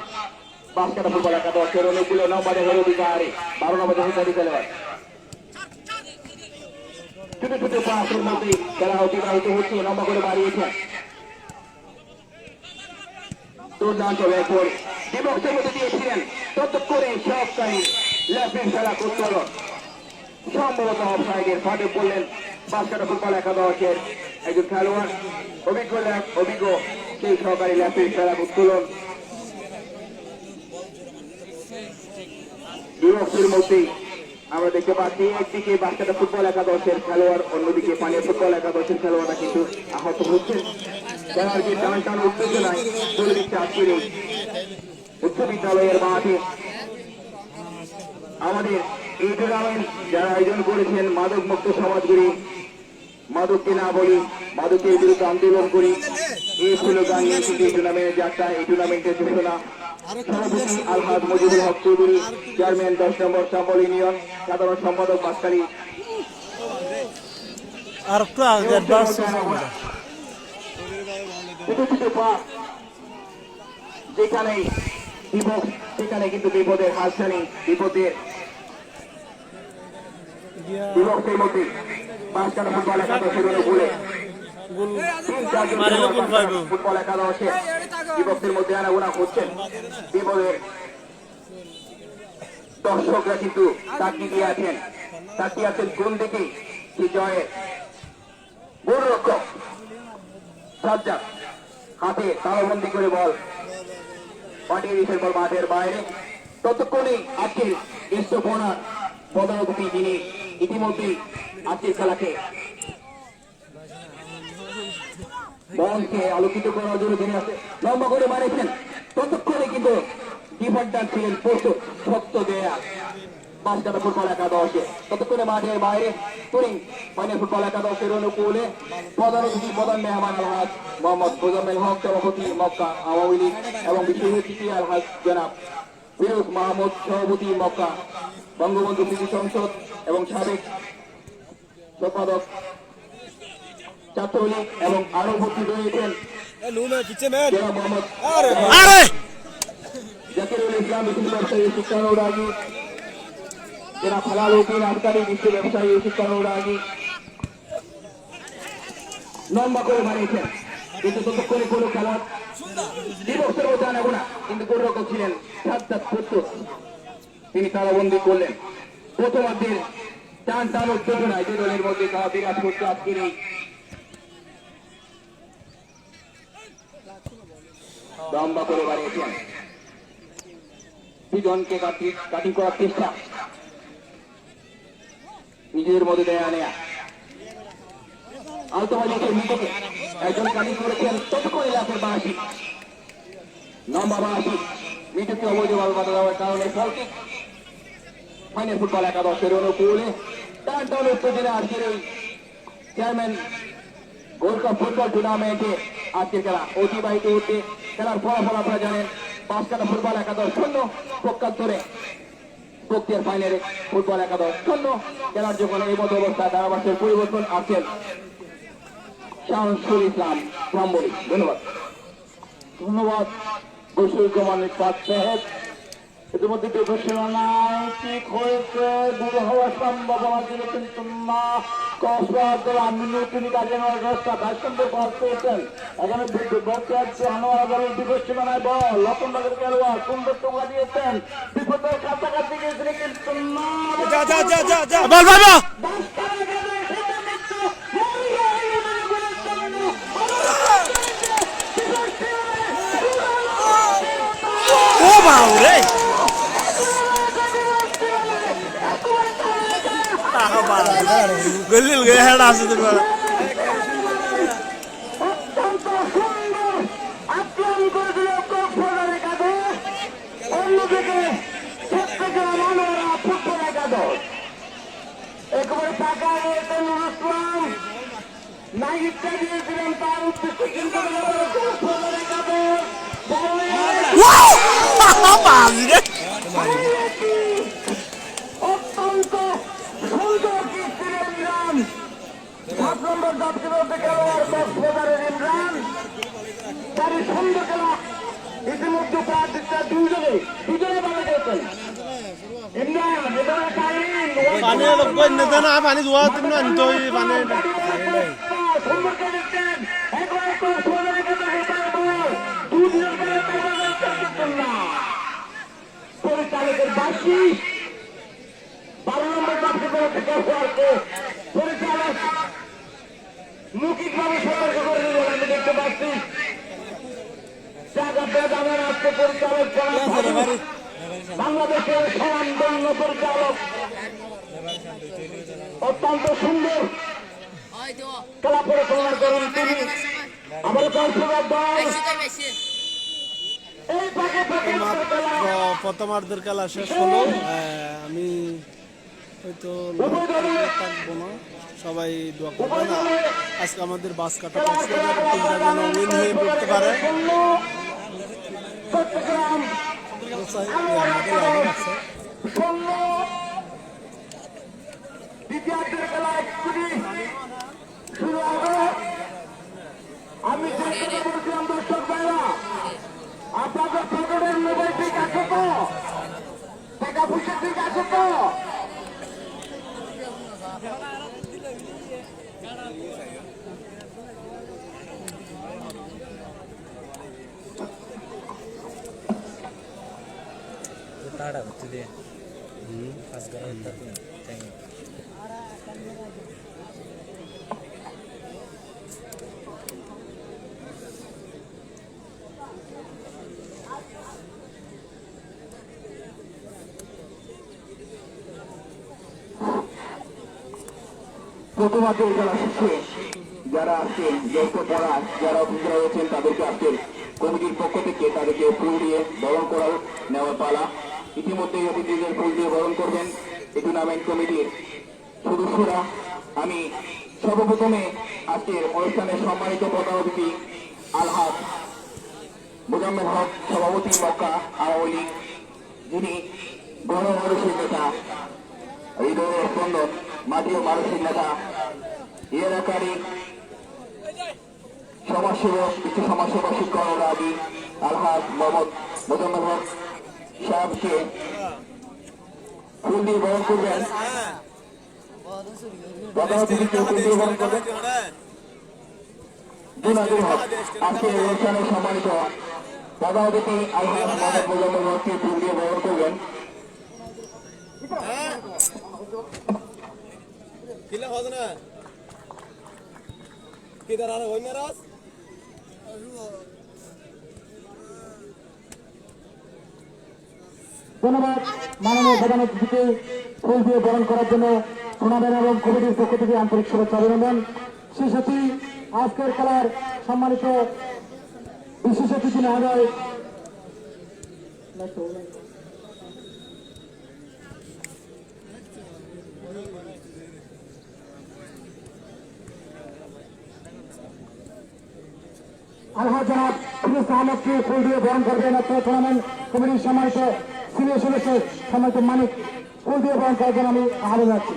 Speaker 2: বাঁশকাটা ফুটবল একাদশের অনুকূলে নম্বরে হল অধিকারী 12 নম্বর অধিকারী খেলোয়াড়। ছোট ছোট পাসের মধ্যে খেলা অতিবাহিত হচ্ছে, লম্বা করে বাড়িয়েছেন। দুর্দান্ত ব্যাট বল বিপক্ষের মধ্যে দিয়েছিলেন, ততক্ষণে সবটাই লেফট খেলা করতে হল। সম্ভবত অফসাইডের ফাঁদে পড়লেন বাঁশকাটা ফুটবল একাদশের একজন খেলোয়াড়, অভিজ্ঞ সেই সহকারী লেফট খেলা উত্তোলন। বিপক্ষের মধ্যেই আমরা দেখতে পাচ্ছি একদিকে বাচ্চাটা ফুটবল একাদশের খেলোয়াড়, অন্যদিকে পানীয় ফুটবল একাদশের খেলোয়াড়রা কিন্তু আহত হচ্ছেন। খেলার যে টান টান উত্তেজনায় চলে দিচ্ছে আজকের এই উচ্চ বিদ্যালয়ের মাঠে। আমাদের এই টুর্নামেন্ট যারা আয়োজন করেছেন মাদক মুক্ত সমাজগুলি, মাদককে না বলি, মাদকের বিরুদ্ধে আন্দোলন করি, এই স্লোগান নিয়ে কিন্তু এই টুর্নামেন্টের যাত্রা, এই টুর্নামেন্টের ঘোষণা। সভাপতি আলহাজ মজিবুল হক চৌধুরী, চেয়ারম্যান 10 নম্বর চাম্বল ইউনিয়ন, সাধারণ সম্পাদক বাসকালী। যেখানে বিপদ সেখানে কিন্তু বিপদের হাতছানি, বিপদের বিভক্তের মধ্যে বাঁশকাটা ফুটবল একাদশের বলে ফুটবল একাদশে বিভক্তের মধ্যে আনাগোনা করছেন। বিপদের দর্শকরা কিন্তু তাকিয়ে আছেন কোন দিকে সেই জয়ের। গোলরক্ষক সাজ্জাদ হাতে তালাবন্দি করে বল পাঠিয়ে দিয়েছেন বল মাঠের বাইরে। ততক্ষণে আজকের জ্যেষ্ঠ বোনার পদাধিপতি যিনি ইতিমধ্যেই আজকের খেলাকে বলকে আলোকিত করার জন্য তিনি আছে লম্বা করে মারেছেন। ততক্ষণে কিন্তু ডিফেন্ডার ছিলেন প্রচুর শক্ত দেয়া বাঁশকাটা ফুটবল একাদশে। ততক্ষণে মাঠের বাইরে তুরিং ফাইনাল ফুটবল একাদশের অনুকূলে প্রধান অতিথি প্রধান মেহমান আলহাজ মোহাম্মদ মোজাম্মেল হক সভাপতি মক্কা আওয়ামী লীগ এবং বিশেষ অতিথি আলহাজ জনাব ফিরোজ মাহমুদ সভাপতি মক্কা বঙ্গবন্ধু স্মৃতি সংসদ এবং সাবেক সম্পাদক ছাত্রলীগ এবং আরো উপস্থিত রয়েছেন জনাব মোহাম্মদ জাকিরুল ইসলাম বিশ্ব ব্যবসায়ী শিক্ষানুরাগী, জনাব হালাল উদ্দিন আবকারী বিশ্ব ব্যবসায়ী শিক্ষানুরাগী। লম্বা করে বানিয়েছেন, কিন্তু ততক্ষণে কোনো খেলার বিভক্তের মধ্যে আনাবো না, কিন্তু গোলরক্ষক ছিলেন সাজ্জাদ প্রত্যুষ, তিনি তালাবন্দি করলেন। প্রথমার্ধের টান টান উত্তেজনায় যে দলের মধ্যে তারা বিরাজ করছে আজকের এই লম্বা করে বাড়িয়েছেন। দুজনকে কাটিং করার চেষ্টা, নিজেদের মধ্যে দেয়া নেয়া আলতোবাজিকে মিটুকে একজন কাটিং করেছেন। ততক্ষণে লাফের 82 নম্বর 82 মিটুকে অবৈধভাবে বাধা দেওয়ার কারণে ফলকে ফাইনাল ফুটবল একাদশের অনুকূলে টান টান উত্তেজনা আজকের এই চেয়ারম্যান গোল্ড কাপ ফুটবল টুর্নামেন্টে আজকের খেলা অতিবাহিত হচ্ছে। খেলার ফলাফল আপনারা জানেন, বাঁশকাটা ফুটবল একাদশ 0, পক্ষান্তরে প্রক্রিয়ার ফাইনালে ফুটবল একাদশ 0। খেলার যখন এই মতো অবস্থায় ধারাভাষ্যের পরিবর্তন আছেন শামসুল ইসলাম ব্রাহ্মণী। ধন্যবাদ বশির কুমার নিপাত সাহেব। ইতিমধ্যে ঘোষণা ঠিক হয়েছে, দূর হওয়ার সম্ভাবনা ছিল কিন্তু না। তিনি তাকে সুন্দর বল পেয়েছেন। এখানে ঘোষণায় বল লক্ষণবাগের খেলোয়াড় সুন্দর টোকা দিয়েছেন, বিপদের কাছাকাছি গিয়েছিলেন কিন্তু না।
Speaker 1: বাউরে গলিল গে হেড আছে তো
Speaker 3: অত্যন্ত সুন্দর আক্রমণ করেছিল কক্সবাজার একাদশ। অন্যদিকে চট্টগ্রাম আনোয়ারা ফুটবল একাদশ একেবারে টাকা রয়েছেন ইসলাম নাইটটা দিয়েছিলেন তার উদ্দেশ্যে, কিন্তু কক্সবাজার একাদশ
Speaker 1: বাউরে
Speaker 3: অত্যন্ত সুন্দর ছিলেন ইমরান। 7 নম্বর জাতীয় খেলোয়াড় কক্সবাজারের ইমরান, তার এই সুন্দর খেলা ইতিমধ্যে প্রার্থীরা দুজনে ভালো করেছেন। ইমরান এবারে
Speaker 1: পানি লোক নেতা না পানি ধোয়া তুমি আনতো পানি
Speaker 3: সুন্দর খেলেছেন একবার কক্সবাজারের দুদিনের পরিচালকের বাসী 12 নম্বর জাতীয় খেলোয়াড়কে পরিচালক মৌখিকভাবে সতর্ক করে দিলেন। আমি দেখতে পাচ্ছি আমার আজকে পরিচালক বাংলাদেশের স্বনামধন্য পরিচালক অত্যন্ত সুন্দর খেলা পরিচালনা করেন তিনি। আমাদের কক্সবাজার দল এই ফাঁকে ফাঁকে খেলা
Speaker 1: প্রথমার্ধের খেলা শেষ হলো। আমি হয়তো থাকবো না, সবাই দোয়া করবে না আজকে আমাদের বাস কাটা যেন উইন হয়ে পড়তে পারে।
Speaker 3: চট্টগ্রাম দ্বিতীয়ার্ধের খেলা এক্ষুনি শুরু হবে। আমি চেষ্টা করেছিলাম দর্শক ভাইরা, আপনাদের পকেটের মোবাইল ঠিক আছে তো, টাকা পয়সা ঠিক আছে তো?
Speaker 4: তাড়া করতে দিয়ে কাজ করা থ্যাংক ইউ।
Speaker 3: প্রথমার্ধের খেলা শেষে যারা আছেন যৌথ পড়া যারা অফিসার রয়েছেন তাদেরকে আজকের কমিটির পক্ষ থেকে তাদেরকে ফুল দিয়ে বরণ করা নেওয়ার পালা। ইতিমধ্যে অতিথিদের ফুল দিয়ে বরণ করবেন এই টুর্নামেন্ট কমিটির সদস্যরা। আমি সর্বপ্রথমে আজকের অনুষ্ঠানের সম্মানিত প্রধান অতিথি আলহাজ মোজাম্মেল হক সভাপতি মক্কা আওয়ামী লীগ, যিনি গণমানুষের নেতা, হৃদয়ের স্পন্দন মাটি ও মানুষের নেতা, এ এলাকারই সমাজসেবক, কিছু সমাজসেবক শিক্ষানুরাগী আলহাজ মোহাম্মদ মোজাম্মেল হক সাহেবকে ফুল দিয়ে বরণ করবেন। প্রধান অতিথিকে ফুল দিয়ে বরণ করবেন জুনাদুল হক। আজকের অনুষ্ঠানের সম্মানিত প্রধান অতিথি আলহাজ মোহাম্মদ মোজাম্মেল হককে ফুল দিয়ে বরণ করবেন।
Speaker 1: কিলা হবে না কিদার আর ওই মেরাজ
Speaker 3: ধন্যবাদ মাননীয় প্রধান অতিথিকে ফুল দিয়ে বরণ করার জন্য টুর্নামেন্ট এবং কমিটির পক্ষ থেকে আন্তরিক শুভেচ্ছা অভিনন্দন। সেই সাথে আজকের খেলার সম্মানিত বিশেষ অতিথি মহোদয় আলহাজ জনাব ফিরোজ আহমদকে ফুল দিয়ে বরণ করবেন। আপনার টুর্নামেন্ট কমিটির সম্মানিত সিনিয়র সদস্য সম্মানিত মানিক ফুল দিয়ে বরণ করার জন্য আমি আহ্বান জানাচ্ছি।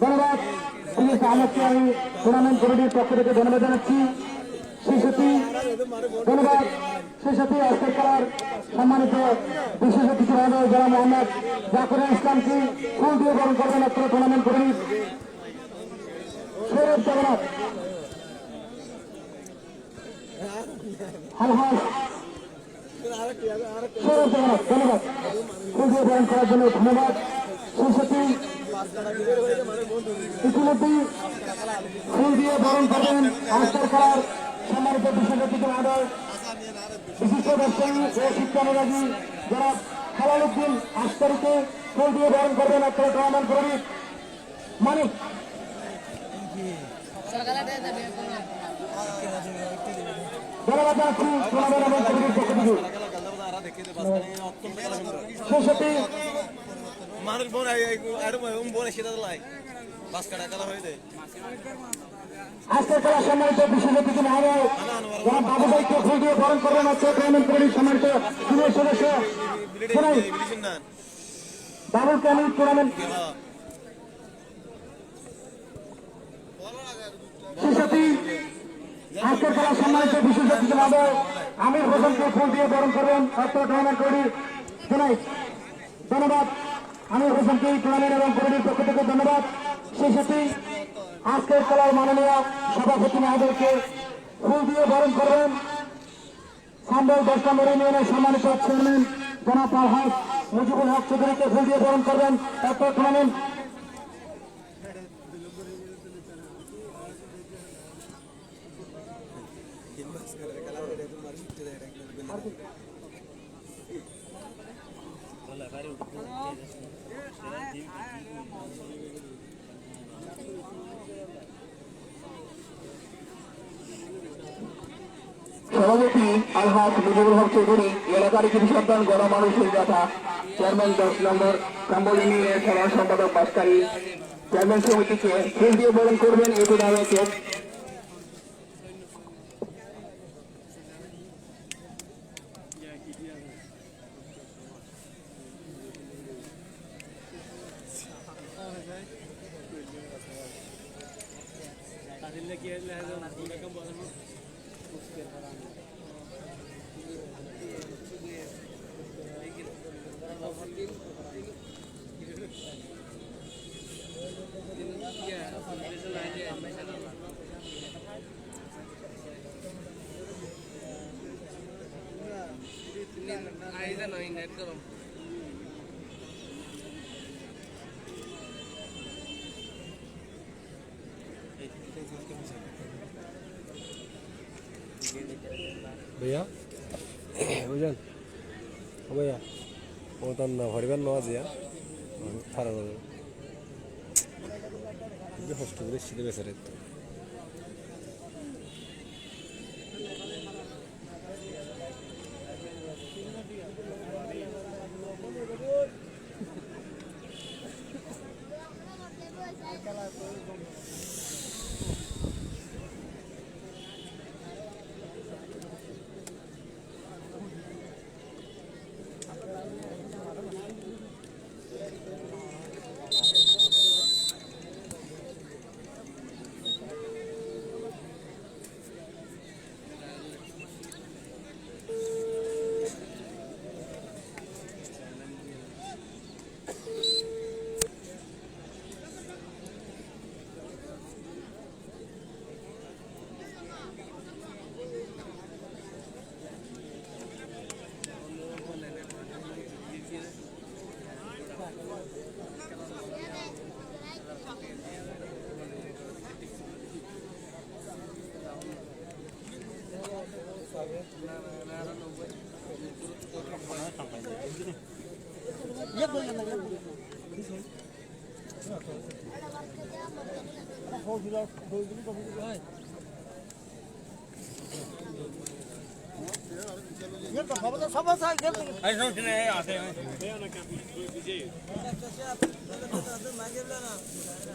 Speaker 3: ধন্যবাদ ফিরোজ আহমদকে আমি টুর্নামেন্ট কমিটির পক্ষ থেকে ধন্যবাদ জানাচ্ছি। সেই সাথে ধন্যবাদ সেই সাথে আজকের খেলার সম্মানিত বিশেষ অতিথি মহোদয় জনাব মোহাম্মদ জাফরুল ইসলামকে ফুল দিয়ে বরণ করবেন। আপনার টুর্নামেন্ট কমিটির সৌরভ জগন্নাথ আলহাজ সৌরভ জগন্নাথ ধন্যবাদ ফুল দিয়ে বরণ করার জন্য ধন্যবাদ। সেই সাথে ইতিমধ্যেই ফুল দিয়ে বরণ করবেন আজকের খেলার সম্মানিত বিশেষ অতিথি মহোদয় বিশিষ্ট ব্যবসায়ী ও শিক্ষানুরাগী যারা হেলাল উদ্দিন আশকারীকে ফুল দিয়ে বরণ করবেন আপনারা টুর্নামেন্ট প্রবীর মানিক ধন্যবাদ জানাচ্ছি টুর্নামেন্ট এবং প্রবীর পক্ষ থেকে শেষটি
Speaker 5: মানুষ বোন বোনে সেটা লাই বাস কাটা কালা হয়ে যায়
Speaker 3: আজকের খেলা সম্মানিত বিশেষ অতিথি মহোদয় যারা বাবু ভাইকে ফুল দিয়ে বরণ করবেন হচ্ছে টুর্নামেন্ট প্রবীর সম্মানিত সিনিয়র সদস্য শোনাই বাবুল ক্যানি টুর্নামেন্ট শেষটি আজকের খেলা সম্মানিত বিশেষ অতিথি মহোদয় আমির হোসেনকে ফুল দিয়ে বরণ করবেন অর্থ টুর্নামেন্ট প্রবীর শোনাই ধন্যবাদ আমির হোসেনকে টুর্নামেন্ট এবং প্রবীর পক্ষ থেকে ধন্যবাদ শেষটি আজকের খেলার মাননীয় সভাপতি মহোদয়কে ফুল দিয়ে বরণ করবেন সাম্বল 10 নম্বর ইউনিয়নের সম্মানিত চেয়ারম্যান জনাব আলহাজ মুজিবুল হক চৌধুরীকে ফুল দিয়ে বরণ করবেন তারপর টুর্নামেন্ট সভাপতি আলহাজ মুজিবুল হক চৌধুরী এলাকার কিছু সন্তান গণমানুষের কথা চেয়ারম্যান 10 নম্বর সাম্বল ইউনিয়নের সাধারণ সম্পাদক বাসকারী চেয়ারম্যান সমিতিকে ফুল দিয়ে বরণ করবেন এই টুর্নামেন্টে
Speaker 6: भैया बुझेन भैया ও তার না হরিবার নওয়া জিয়া থারা হস্টেলে শীতে বেসারে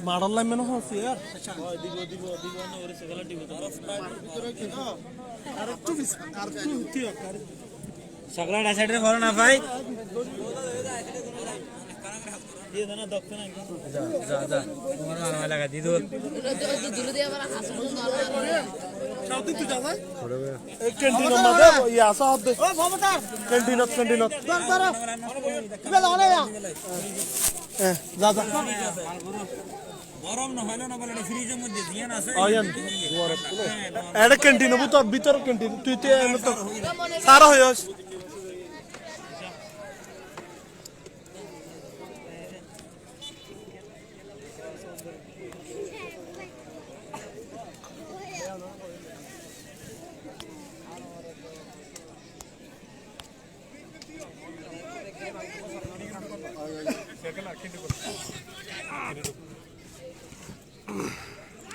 Speaker 1: মারার লাইন হচ্ছে
Speaker 4: সকালে সাইডে করো না ভাই যা যা তোমার মারা লাগা দিদু
Speaker 1: ক্যান্টিনের মাঝে ইয়ে আসা হবে ক্যান্টিনত যা যা
Speaker 4: গরম না হলো না বলে ফ্রিজের মধ্যে দিয়ে না আছে
Speaker 1: এটা ক্যান্টিন ভিতর ক্যান্টিন তুই তো সারা হয়ে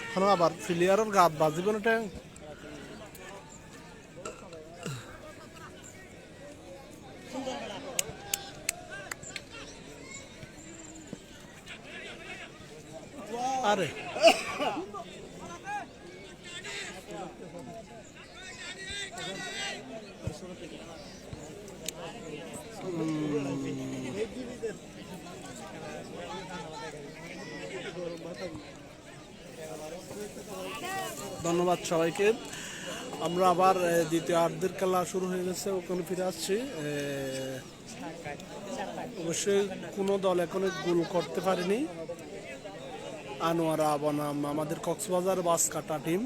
Speaker 1: এখন আবার প্লেয়ারের গাত বাজিব না ট্যাং আরে ধন্যবাদ সবাইকে। আমরা আবার দ্বিতীয় আর্ধের খেলা শুরু হয়ে গেছে, ওখানে ফিরে আসছি। অবশ্যই কোনো দল এখনো গোল করতে পারেনি। আনোয়ারা বনাম আমাদের কক্সবাজার বাঁশকাটা টিম।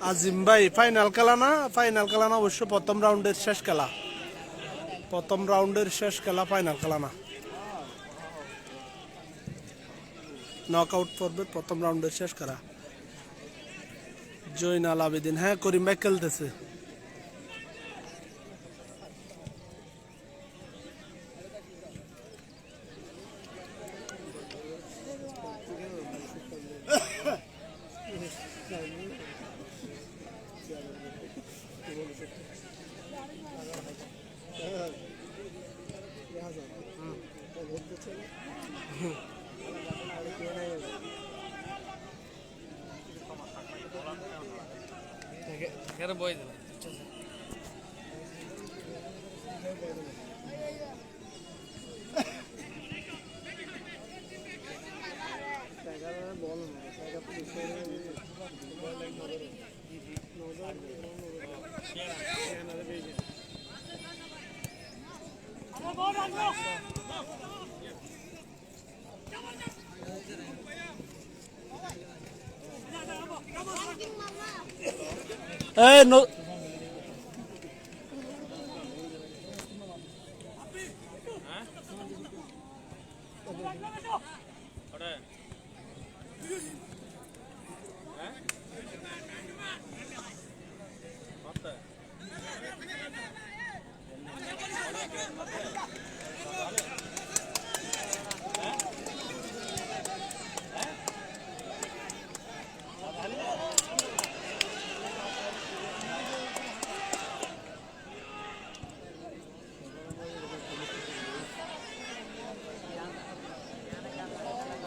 Speaker 1: আজিম ভাই ফাইনাল খেলা না? ফাইনাল খেলা না, অবশ্য প্রথম রাউন্ডের শেষ খেলা। প্রথম রাউন্ডের শেষ খেলা, ফাইনাল খেলা না। নক আউট পর্বের প্রথম রাউন্ডের শেষ খেলা। জয়নাল আবেদিন, হ্যাঁ করিম ভাই খেলতেছে। এই নো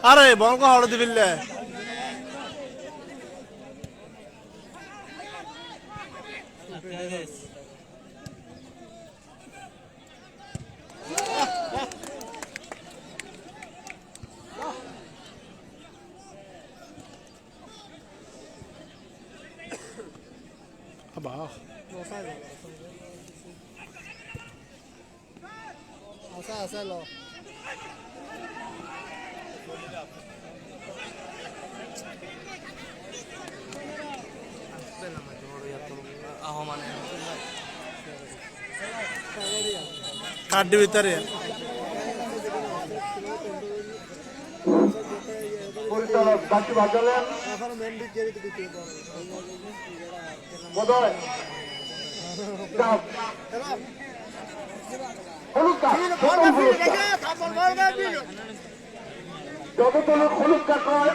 Speaker 1: আরে বলক হলদি বিল্লে আবা আসা লো কার্ড ভিতরে
Speaker 3: পরিচালক বাকি বাজালেন বোধহয় যতগুলো হলুদ কাঠ হয়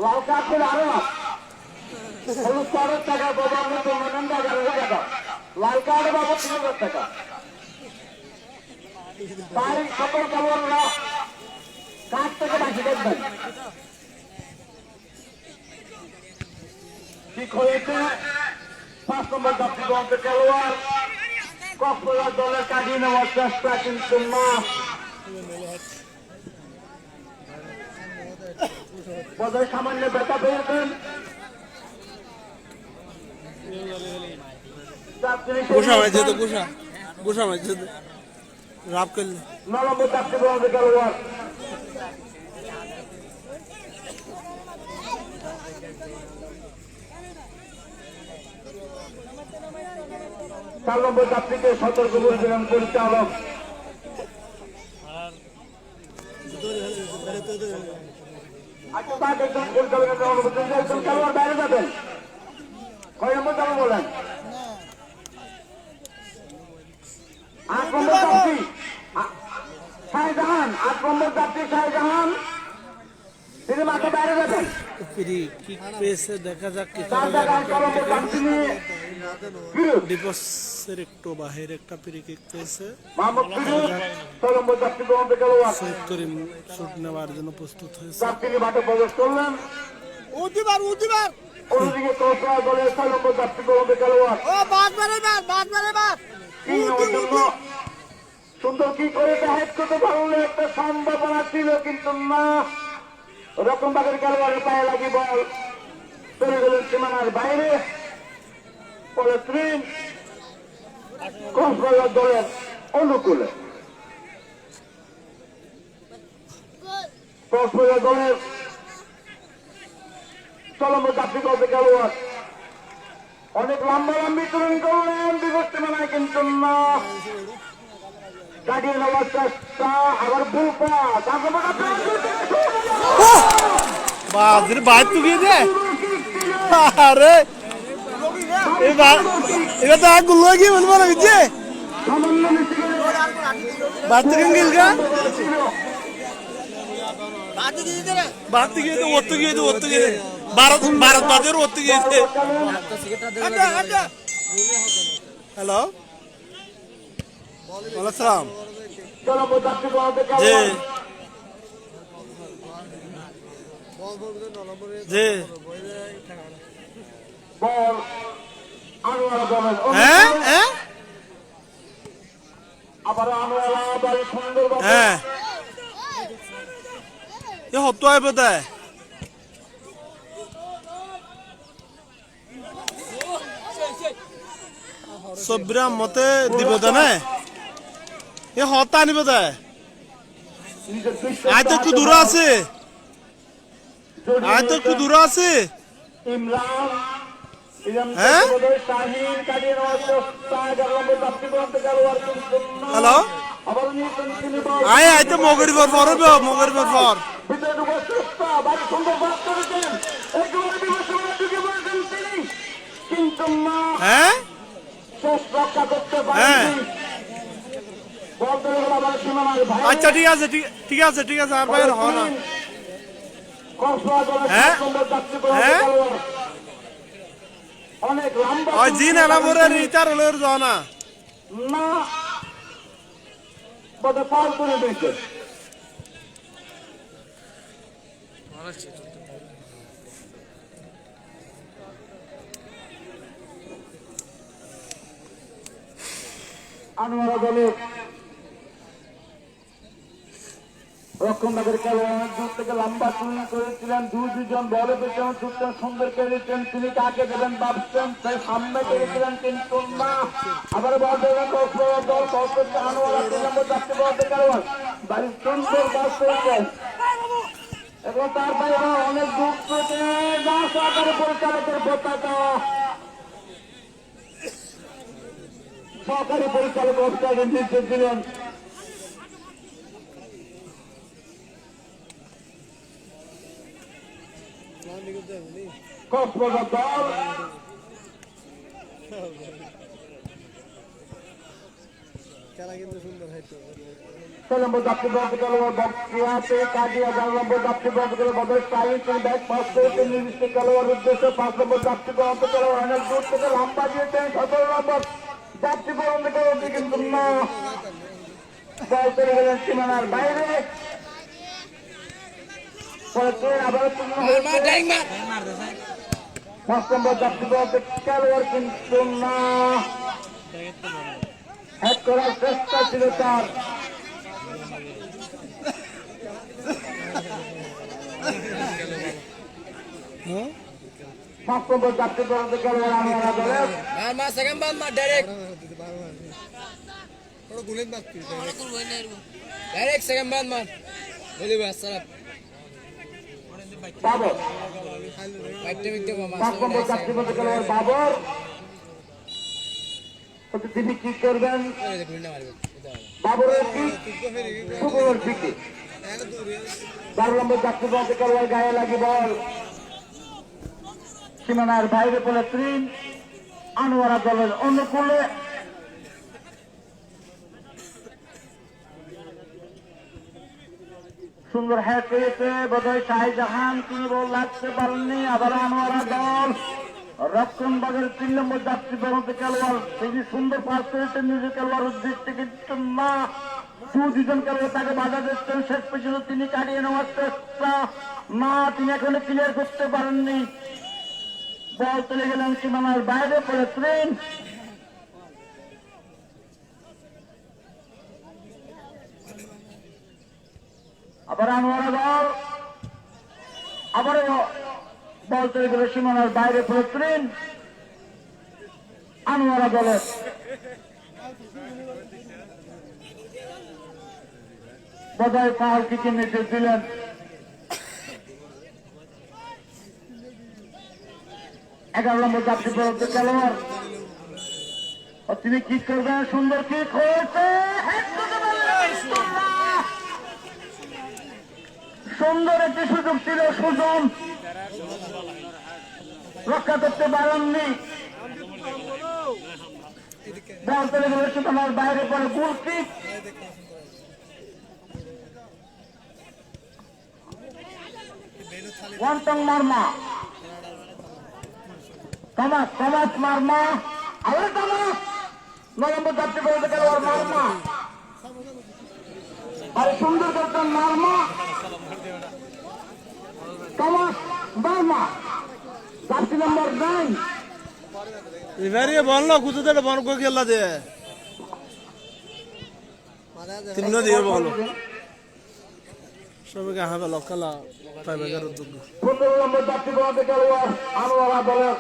Speaker 3: লাল কাঠ করে আরো হলুদ কাঠের টাকা বাবার মতো 11,000 টাকা, লাল কাঠে বাবা 3,000 টাকা। বাড়ির সকল খেলোয়াড়রা কাঠ থেকে বাকি দেখবেন। ঠিক হয়েছে 5 নম্বর যাত্রীগঞ্জের খেলোয়াড় কক্সবাজার দলের কাটিয়ে নেওয়ার চেষ্টা, কিন্তু না, পদের সামান্য ব্যথা পেয়েছেন।
Speaker 1: গোসা মাঝে তো গোসা মাঝে তো রাব করলে
Speaker 3: 9 নম্বর যাত্রীগঞ্জের খেলোয়াড় চার নম্বর যাত্রীকে সতর্ক করে দিলেন পরিচালক। পরিচালকের অনুমতি খেলোয়াড় বাইরে যাবেন। কয় নম্বর যাবো বলেন? শাহজাহান তিনি মাঠে বাইরে যাবেন।
Speaker 1: ফ্রি কিক পেয়েছে, দেখা যাক কি
Speaker 3: তার জায়গায় কলম্বো কান্ট্রি ফিরোজ
Speaker 1: ডিপসের একটু বাহির একটা ফ্রি কিক পেয়েছে।
Speaker 3: মোহাম্মদ ফিরোজ কলম্বো যাত্রী গ্রহণে খেলোয়াড়
Speaker 1: সৈয়দ করিম শুট নেওয়ার জন্য প্রস্তুত হয়েছে।
Speaker 3: তিনি মাঠে প্রবেশ করলেন। অন্যদিকে কৌশল দলের কলম্বো যাত্রী গ্রহণে খেলোয়াড় তিন ওভার জন্য সুন্দর কি করে হেড করতে পারলে একটা সম্ভাবনা ছিল, কিন্তু না, রকমবাগের খেলোয়াড়ের পায়ে লাগি বল চলে গেলেন সীমানার বাইরে। পরে ত্রিন কক্সবাজার দলের অনুকূলে। কক্সবাজার দলের চলম্ব যাত্রী করতে খেলোয়াড় অনেক লম্বি তুলন করলেন বিপদ সীমানায়, কিন্তু না, কাটিয়ে নেওয়ার চেষ্টা, আবার বুলপা
Speaker 1: বাজরে বাইর তো গিয়ে দে। আরে এবার তো আগ গুলো গিয়ে বলবো না বুঝছে বাদ থেকে গেল গা বাদ থেকে গিয়ে ওর গিয়ে ওর গিয়ে ভারত বাজার ওর গিয়েছে। হ্যালো ওয়ালাইকুম
Speaker 3: চলম্ব যাত্রী করতে
Speaker 1: জি
Speaker 3: খেলোয়াড়
Speaker 1: জি
Speaker 3: বল আনোয়ারা দলের
Speaker 1: হ্যাঁ
Speaker 3: অনুকূলে।
Speaker 1: হ্যাঁ
Speaker 3: আবার আনোয়ারা দল সুন্দরভাবে
Speaker 1: হ্যাঁ এ হতো আয় বোধহয় সব্রাম মতে দিব না এ হতা আনিব দেয়
Speaker 3: নিজের দৃশ্য
Speaker 1: আয় তো একটু দূরে আছে আয় তো একটু দূরে আছে
Speaker 3: ইমরান
Speaker 1: হ্যাঁ?
Speaker 3: শাহিন কাটিয়ে নেওয়ার চেষ্টা, চলম্ব যাত্রী করতে খেলোয়াড় কিন্তু না।
Speaker 1: হ্যালো
Speaker 3: আবার নিয়েছেন তিনি বল।
Speaker 1: আয় আয় তো মগরিবর পর মগরিবর পর
Speaker 3: ভিতরে ঢুকার চেষ্টা, বাড়ি সুন্দর পাস করেছেন, একেবারে বিভীষণে ঢুকে পড়েছেন তিনি, কিন্তু না,
Speaker 1: হ্যাঁ
Speaker 3: শেষ রক্ষা করতে
Speaker 1: হ্যাঁ।
Speaker 3: পারেননি। বল চলে গেল আবার সীমানার বাইরে।
Speaker 1: আচ্ছা ঠিক আছে ঠিক আছে ঠিক আছে আর বাইরে হয় না
Speaker 3: কক্সবাজারের
Speaker 1: হ্যাঁ?
Speaker 3: 7 নম্বর যাত্রী করতে
Speaker 1: হ্যাঁ?
Speaker 3: খেলোয়াড় অনেক লম্বা
Speaker 1: ওই জিন এলাবোরের ইতার হলের যাও না
Speaker 3: না, বোধহয় ফাউল করে দিয়েছে। আনোয়ারা দলের রক্ষণভাগের খেলোয়াড় অনেক দূর থেকে লম্বা তুলনা করেছিলেন, দুজন বলে পেছনে ছুটতেন, সুন্দর কেড়েছেন, তিনি কাকে দেবেন ভাবছেন, তাই সামনে কেড়েছিলেন, কিন্তু না, আবার বল দেবেন কক্সবাজার দল, কক্সবাজার আনোয়ারা 3 নম্বর যাত্রী বলতে খেলোয়াড় বাড়ি সুন্দর বাস করেছেন এবং তার বাইরে অনেক দূর থেকে সরকারি পরিচালকের পতাকা, সরকারি পরিচালক অফিসারের নির্দেশ দিলেন। কক্সবাজার দল চলম্ব যাত্রী বলতে খেলোয়াড় বক্সিয়াতে কাটিয়া 4 নম্বর যাত্রী বলতে খেলোয়াড় বদল স্টাইল তিনি ব্যাট পাস করেছেন নির্দিষ্ট খেলোয়াড়ের উদ্দেশ্যে 5 নম্বর যাত্রী বলতে খেলোয়াড় অনেক দূর থেকে লম্বা দিয়েছেন 17 নম্বর যাত্রী বলতে খেলোয়াড়, কিন্তু না, বল চলে গেলেন সীমানার বাইরে। পরে ট্রেন আবার পূর্ণ হয়েছে 5 নম্বর যাত্রী বলতে খেলোয়াড়, কিন্তু না, হ্যাক করার চেষ্টা ছিল তার। পাঁচ নম্বর যাত্রী বলতে খেলোয়াড় আনোয়ারা দলের বাবর, 5 নম্বর যাত্রী বলতে খেলোয়াড় বাবর, তিনি কি করবেন, বাবরের কিক, সুগুনের কিক, 12 নম্বর যাত্রী বলতে খেলোয়াড় গায়ে লাগি বল সীমানার বাইরে পড়ে ত্রিন আনোয়ারা দলের অনুকূলে। সুন্দর হ্যাট পেয়েছে বোধহয় শাহজাহান, তিনি বল লাগতে পারেননি। আবার আনোয়ারা দল রক্ষণ বাগের 3 নম্বর যাত্রী বলতে খেলোয়াড়, তিনি সুন্দর পাস করেছেন নিজের খেলোয়াড় উদ্দেশ্যে, কিন্তু না দুজন খেলোয়াড় তাকে বাধা দিচ্ছেন। শেষ পর্যন্ত তিনি কাটিয়ে নেওয়ার চেষ্টা, না তিনি এখনো ক্লিয়ার করতে পারেননি। বল চলে গেলেন সীমানার বাইরে পড়ে ট্রেন। আবার আনোয়ারা দল আবারও বল চলে গেল সীমানার বাইরে পড়ে ট্রেন আনোয়ারা দলের। বোধহয় ফাউল কিকের নির্দেশ দিলেন। এগারো নম্বর যাত্রী পরবর্তী খেলোয়াড়, তিনি কিক করবেন, সুন্দর কিক হয়েছে, সুন্দর একটি সুযোগ ছিল, সুজন রক্ষা করতে পারেননি। বল চলে গেল সীমানার বাইরে পড়ে goal kick. Wantong Marma, Thomas Marma, আবার থমাস 9 নম্বর যাত্রী বলতে খেলোয়াড় মার্মা, আরে সুন্দর করতেন মার্মা, থমাস মার্মা যাত্রী নম্বর 9।
Speaker 1: এবারে বল না কুতুতে বল কো খেলা দে তিন দিয়ে বল সবাইকে হাবে লকালা পাইবে গার উদ্যোগ।
Speaker 3: 15 নম্বর যাত্রী বলতে খেলোয়াড় আনোয়ারা দলের,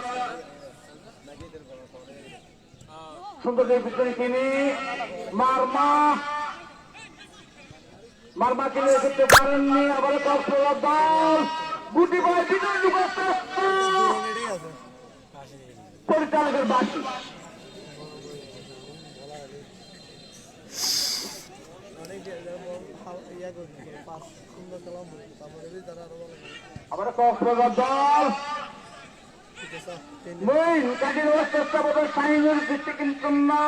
Speaker 3: সুন্দর ভিতরে তিনি মার্মা কিনে করতে পারেননি। আবার কক্সবাজার দল গুটি বয় ভিতরে ঢুকার চেষ্টা, পরিচালকের বাকি। আবার কক্সবাজার দল কাটিয়ে দেওয়ার চেষ্টা বোধ শাহিনুর দৃষ্টি, কিন্তু না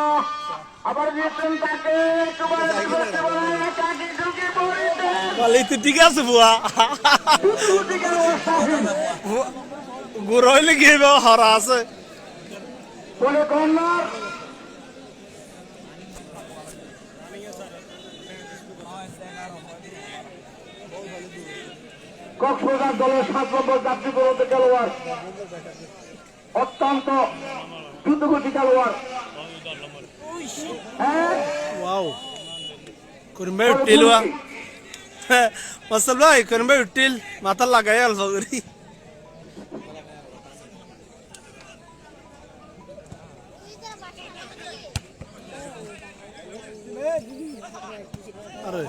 Speaker 3: আবার দিয়েছেন তাকে
Speaker 1: ঠিক আছে বুয়া গুড় গিয়ে হরা আছে
Speaker 3: বলে কর্নার। কক্সবাজার দলের 7 নম্বর যাত্রী বলতে খেলোয়াড়, অত্যন্ত দ্রুতগতি খেলোয়াড়।
Speaker 1: ওয়াও করিম ভাই উঠিল মাসাল ভাই করিম ভাই উঠিল মাথা লাগাই অল্প করি আরে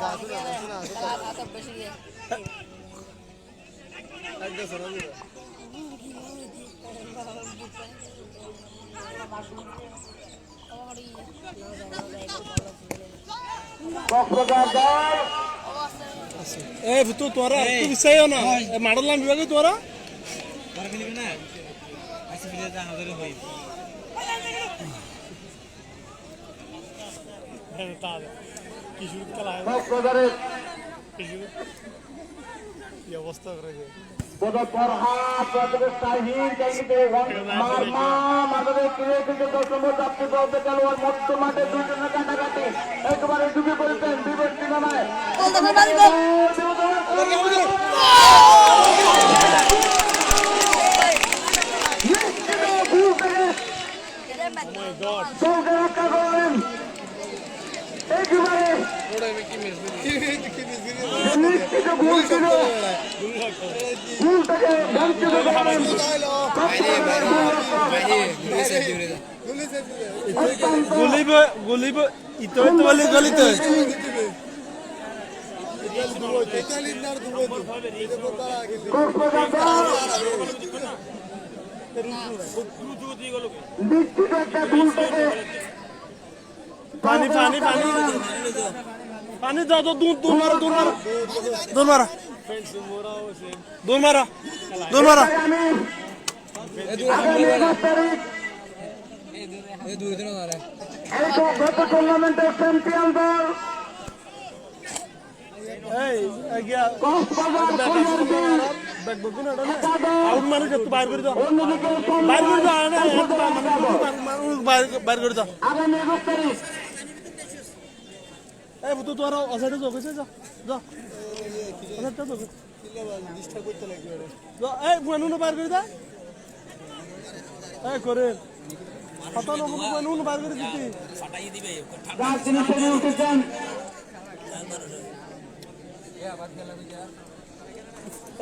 Speaker 3: কক্সবাজার দল
Speaker 1: এ ভুতু তোরা তুই বিছাইও না মারলাম বিভাগে তোরা
Speaker 3: কক্সবাজারের
Speaker 1: অবস্থা করে
Speaker 3: বোধহয় ফরহাদ শাহিন মার্মা মাদের ক্রিয়ে থেকে 10 নম্বর যাত্রী বলতে খেলোয়াড় মধ্য মাঠে দুজনের কাটাকাটি একেবারে ডুবে পড়েছেন বিবেক সীমানায়। রক্ষা করলেন একেবারে নিশ্চিত ভুল ছিল, ভুল থেকে বঞ্চিত করলেন।
Speaker 1: গুলিব ইতো তো বলে গলিতে
Speaker 3: নিশ্চিত একটা ভুল থেকে
Speaker 1: পানি পানি পানি পানি দাও তো দূর দূর মারো দূর মারো দূর মারো দূর মারো দূর মারো
Speaker 3: আগামী 7 তারিখ গত টুর্নামেন্টের চ্যাম্পিয়ন দল
Speaker 1: এই গিয়া
Speaker 3: কক্সবাজার
Speaker 1: ব্যাগ বগুন এটা না আউট মানে যত বাইর করে দাও বাইর করে দাও না এত বাইর করে দাও
Speaker 3: আগামী 21 তারিখ
Speaker 1: এই তো তোর অসাইডে যাও কইছে যা যা অসাইডটা যাও এই বুনুন বাইর করে দাও এই করে কত নম্বর বুনুন বাইর করে দিতি
Speaker 3: যার তিনি সেরে উঠেছেন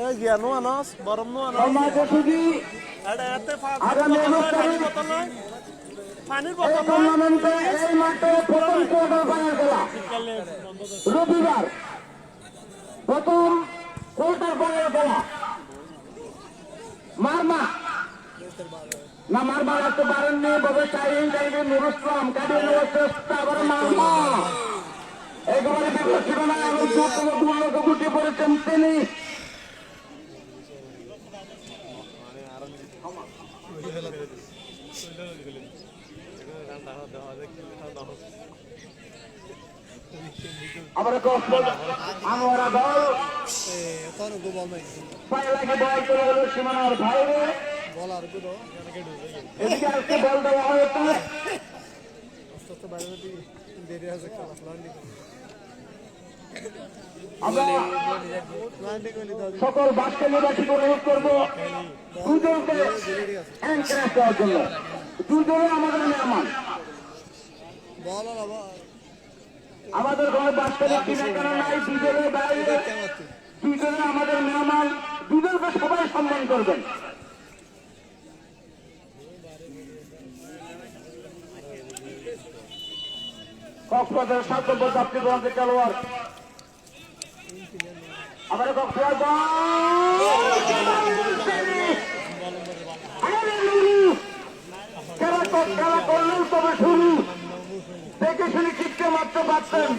Speaker 1: এই গিয়া নো আনাস বরম নো আনাস
Speaker 3: সম্মানিত সুধী
Speaker 1: এটা এতে
Speaker 3: আগামী 21 তারিখ
Speaker 1: পানির
Speaker 3: এই
Speaker 1: বোতল নয়
Speaker 3: টুর্নামেন্টে এই মাঠে প্রথম কোয়ার্টার ফাইনাল খেলা রবিবার প্রথম কোয়ার্টার ফাইনাল খেলা মারমা না মারমা রাখতে পারেননি ববে চাইলেন নুর ইসলাম কাটিয়ে নেওয়ার চেষ্টা করে মারমা একেবারে বিপদ ছিল না এবং দুর্লভ গুটিয়ে পড়েছেন তিনি আবার আমরা দল পায়ে লাগে বল চলে গেল সীমানার বাইরে এদিকে আজকে বল দেওয়া হয়েছে আমরা সকল বাস্কেটবলবাসীকে অনুরোধ করবো দুজনকে এনকারেজ দেওয়ার জন্য দুজনে আমাদের মেহমান আমাদের ঘরে বাস্কেটের টিম এখানে নাই দুজনের বাইরে দুজনে আমাদের মেহমান দুজনকে সবাই সম্মান করবেন কক্সবাজারের 7 নম্বর যাত্রী বহন খেলোয়াড় আবার কক্সবাজার খেলা করলেন তবে শুরু দেখে শুনে কিককে মারতে পারতেন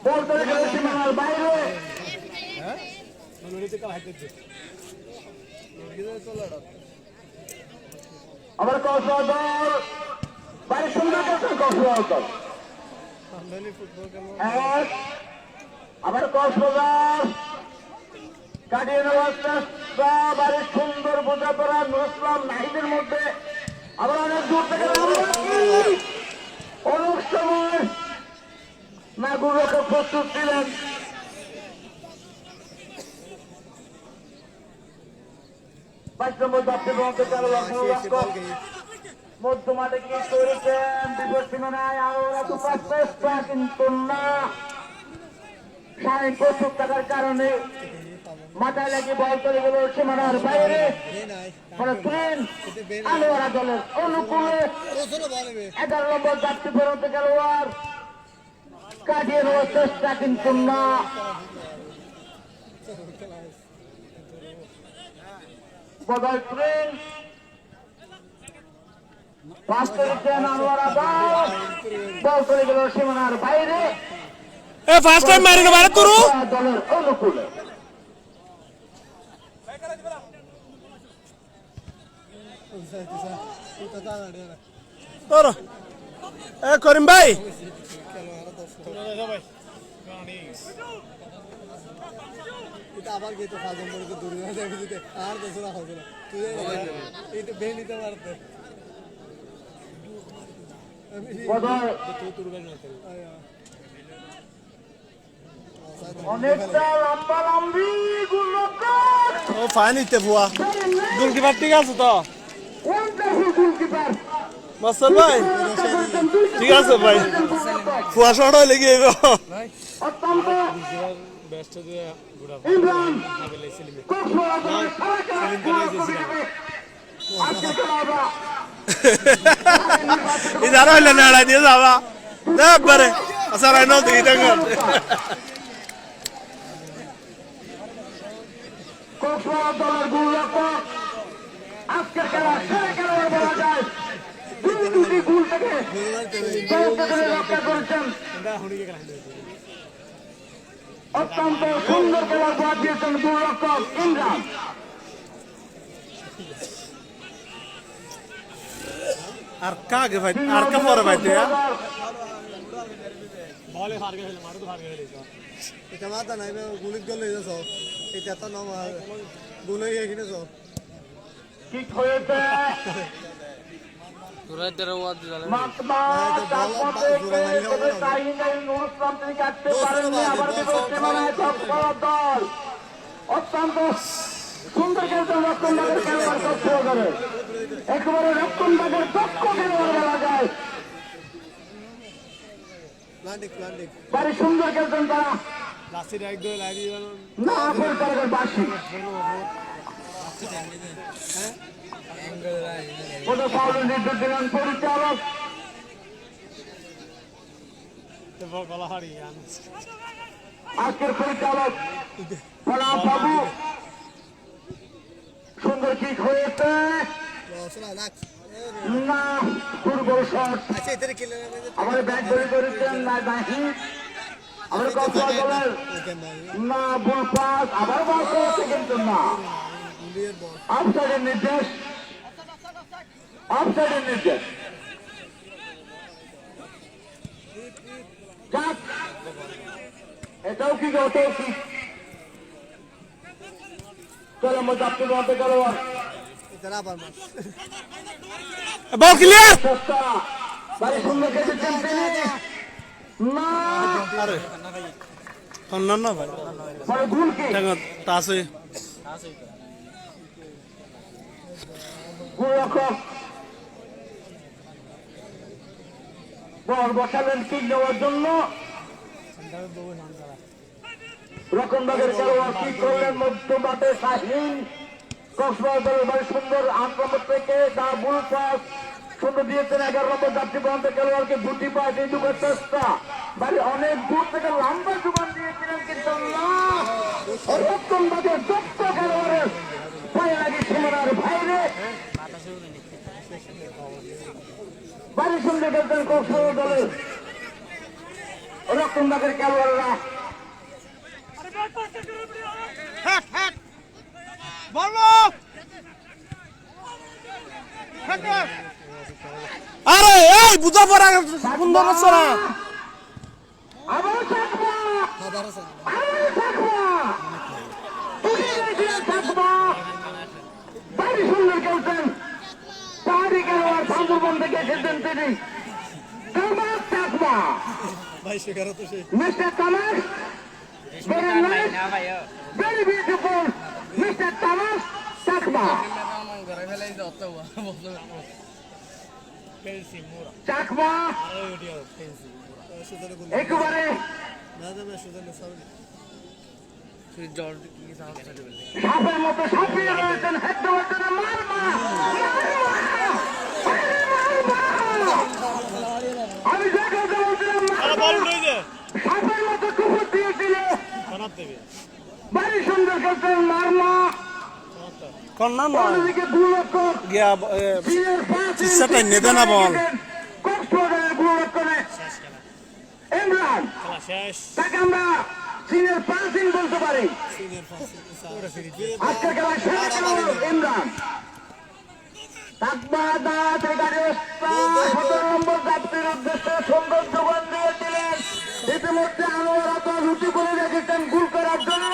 Speaker 3: বলতে গেলে সীমানার বাইরে আবার কক্সবাজার বাইরে সুন্দর করছেন কক্সবাজার আবার কক্সবাজার কাটিয়ে নেওয়ার চেষ্টা বাড়ির সুন্দর বোঝাপড়া নুর ইসলাম নাহিদের মধ্যে আবার অনেক দূর থেকে অনেক সময় নাগুরকে প্রস্তুত ছিলেন মধ্য মাঠে কি করেছেন বিপদ সীমানায় আওরা দুপাশ চেষ্টা কিন্তু না সাড়ে 70 টাকার কারণে মাথায় লেগে বল চলে গেল সীমানার বাইরে আলোয়ারা দলের অনুকূলে 11 নম্বর যাত্রী ফেরত খেলোয়াড় কাটিয়ে নেওয়ার চেষ্টা কিন্তু না বদল ট্রেন পাঁচ তারিখে আনোয়ারা বল চলে গেল সীমানার বাইরে
Speaker 1: ফার্স্ট টাইম মারিনো বাইরে করু
Speaker 3: দলের অনুকূলে
Speaker 1: তোর এ করিম ভাই
Speaker 6: আবার গেতে ফাজম করে দূরে যাবে দিতে আর দোসরা হবে না তুই এইটা বেন নিতে পারতে
Speaker 3: অনেকটা লম্বা লম্বি গোলরক্ষক
Speaker 1: ও ফাইনিতে বুয়া গোলকিপার ঠিক আছে তো
Speaker 3: ওয়ান্ডারফুল গোলকিপার
Speaker 1: মাস্টার ভাই ঠিক আছে ভাই ফুয়া শট হইলে কি হইব
Speaker 3: অত্যন্ত
Speaker 6: বেস্ট দিয়ে গুড়া
Speaker 3: ইমরান
Speaker 6: আবেলে সেলিমে
Speaker 1: ইধার হইলে নেড়া দিয়ে যাবা একবারে আচ্ছা রাই নাও দেখি দেখ
Speaker 3: কক্সবাজার দলের গোলরক্ষক আজকের খেলা সেরা খেলোয়াড় বলা যায় দুটি গোল থেকে রক্ষা করেছেন অত্যন্ত সুন্দর খেলার বাদ দিয়েছেন গোলরক্ষক ইমরান
Speaker 1: আর কাকে ভাই আর কা পরে ভাই দিয়া
Speaker 6: এটা মাথা নাই গুলিত গলে যাচ্ছ এটা তো নমার গুলো এখানে যাও
Speaker 3: ঠিক হয়েছে
Speaker 4: তোরা তেরা ওয়াদ দিলে
Speaker 3: মাতমা চাপমা থেকে তবে কাহিনী নুর ইসলাম তিনি কাটতে পারেননি আবার বিপক্ষে মানায় দল অত্যন্ত সুন্দর খেলছেন রক্ষণভাগের খেলোয়াড় করতে হবে একেবারে রক্ষণভাগের দক্ষ খেলোয়াড় বলা যায়
Speaker 6: প্লান্টিক
Speaker 3: বাড়ি সুন্দর খেলছেন তারা
Speaker 6: লাস্টের এক দুই লাইন
Speaker 3: না আপন তারকের বাসী কোনো ফাউলের নির্দেশ দিলেন পরিচালক
Speaker 6: গলা হারি
Speaker 3: আজকের পরিচালক প্রণাম বাবু সুন্দর কিক হয়েছে না দুর্বল শট
Speaker 6: আচ্ছা এদের খেলে
Speaker 3: আমার ব্যাট ধরে করেছেন না নাহি আমার কথা বলেন না বল পাস আবার বল করেছে কিন্তু না অফসাইডের নির্দেশ অফসাইডের নির্দেশ যাক এটাও কি ওটাও কি চলো মুজাফফর মধ্যে গেল
Speaker 6: এটা আবার মার
Speaker 1: বল ক্লিয়ার
Speaker 3: চেষ্টা বাড়ি সুন্দর খেলেছেন তিনি না
Speaker 1: অন্যান্য ভাই
Speaker 3: পরে ভুল কি
Speaker 1: টাসে
Speaker 3: গোলরক্ষক বল বসালেন কিক নেওয়ার জন্য রকমবাগের খেলোয়াড় কিক করলেন মধ্যমাঠে শাহিন কক্সবাজারের বাড়ি সুন্দর ৮ নম্বর থেকে তার ভুল পাস সুন্দর দিয়েছেন ১১ নম্বর যাত্রী প্রান্তের খেলোয়াড়কে দুটি পায় তিন দুবার চেষ্টা বাড়ি অনেক দূর থেকে লম্বা জুবান দিয়েছিলেন কিন্তু রকমবাগের দক্ষ খেলোয়াড়ের পায়ে লাগে সীমানার বাইরে বাড়ি সুন্দর খেলতেন কক্সবাজার দলের রকমবাগের খেলোয়াড়রা
Speaker 1: আরে এই বুঝা পড়া সুন্দর হচ্ছে না
Speaker 3: আবার থাকবা
Speaker 6: আবার আছে
Speaker 3: আবার থাকবা থাকবা বাড়ি সুন্দর খেলছেন পাহাড়ি খেলোয়াড় বান্দরবন থেকে এসেছেন তিনি তামাক থাকবা
Speaker 6: 22-11 তো সেই
Speaker 3: মিস্টার তামাক very nice very beautiful mister তামাক থাকবা চাকমা একেবারে
Speaker 6: না যাবে সুজন সাউন্ড
Speaker 3: সাপের মতো সাপিয়ে রয়েছেন হেড দেওয়ার জন্য মারমা আমি দেখে বলছিলাম সাপের মতো কুকুর দিয়েছিল বাড়ি সুন্দর খেলছেন মারমা
Speaker 1: কন্যা
Speaker 3: অন্যদিকে 2 লক্ষ
Speaker 1: গিয়া চিকিৎসাটা নেবে না বল
Speaker 3: কক্সবাজারের গোলরক্ষণে ইমরান তাকে আমরা সিনিয়র পাসিং বলতে পারি আজকের খেলায় সেরা খেলোয়াড় ইমরান তাকবাদা গাড়ি 17 নম্বর যাত্রীর উদ্দেশ্যে সুন্দর যোগান দিয়েছিলেন ইতিমধ্যে আনোয়ার আব্বাস উঁচু করে রেখেছেন গোল করার জন্য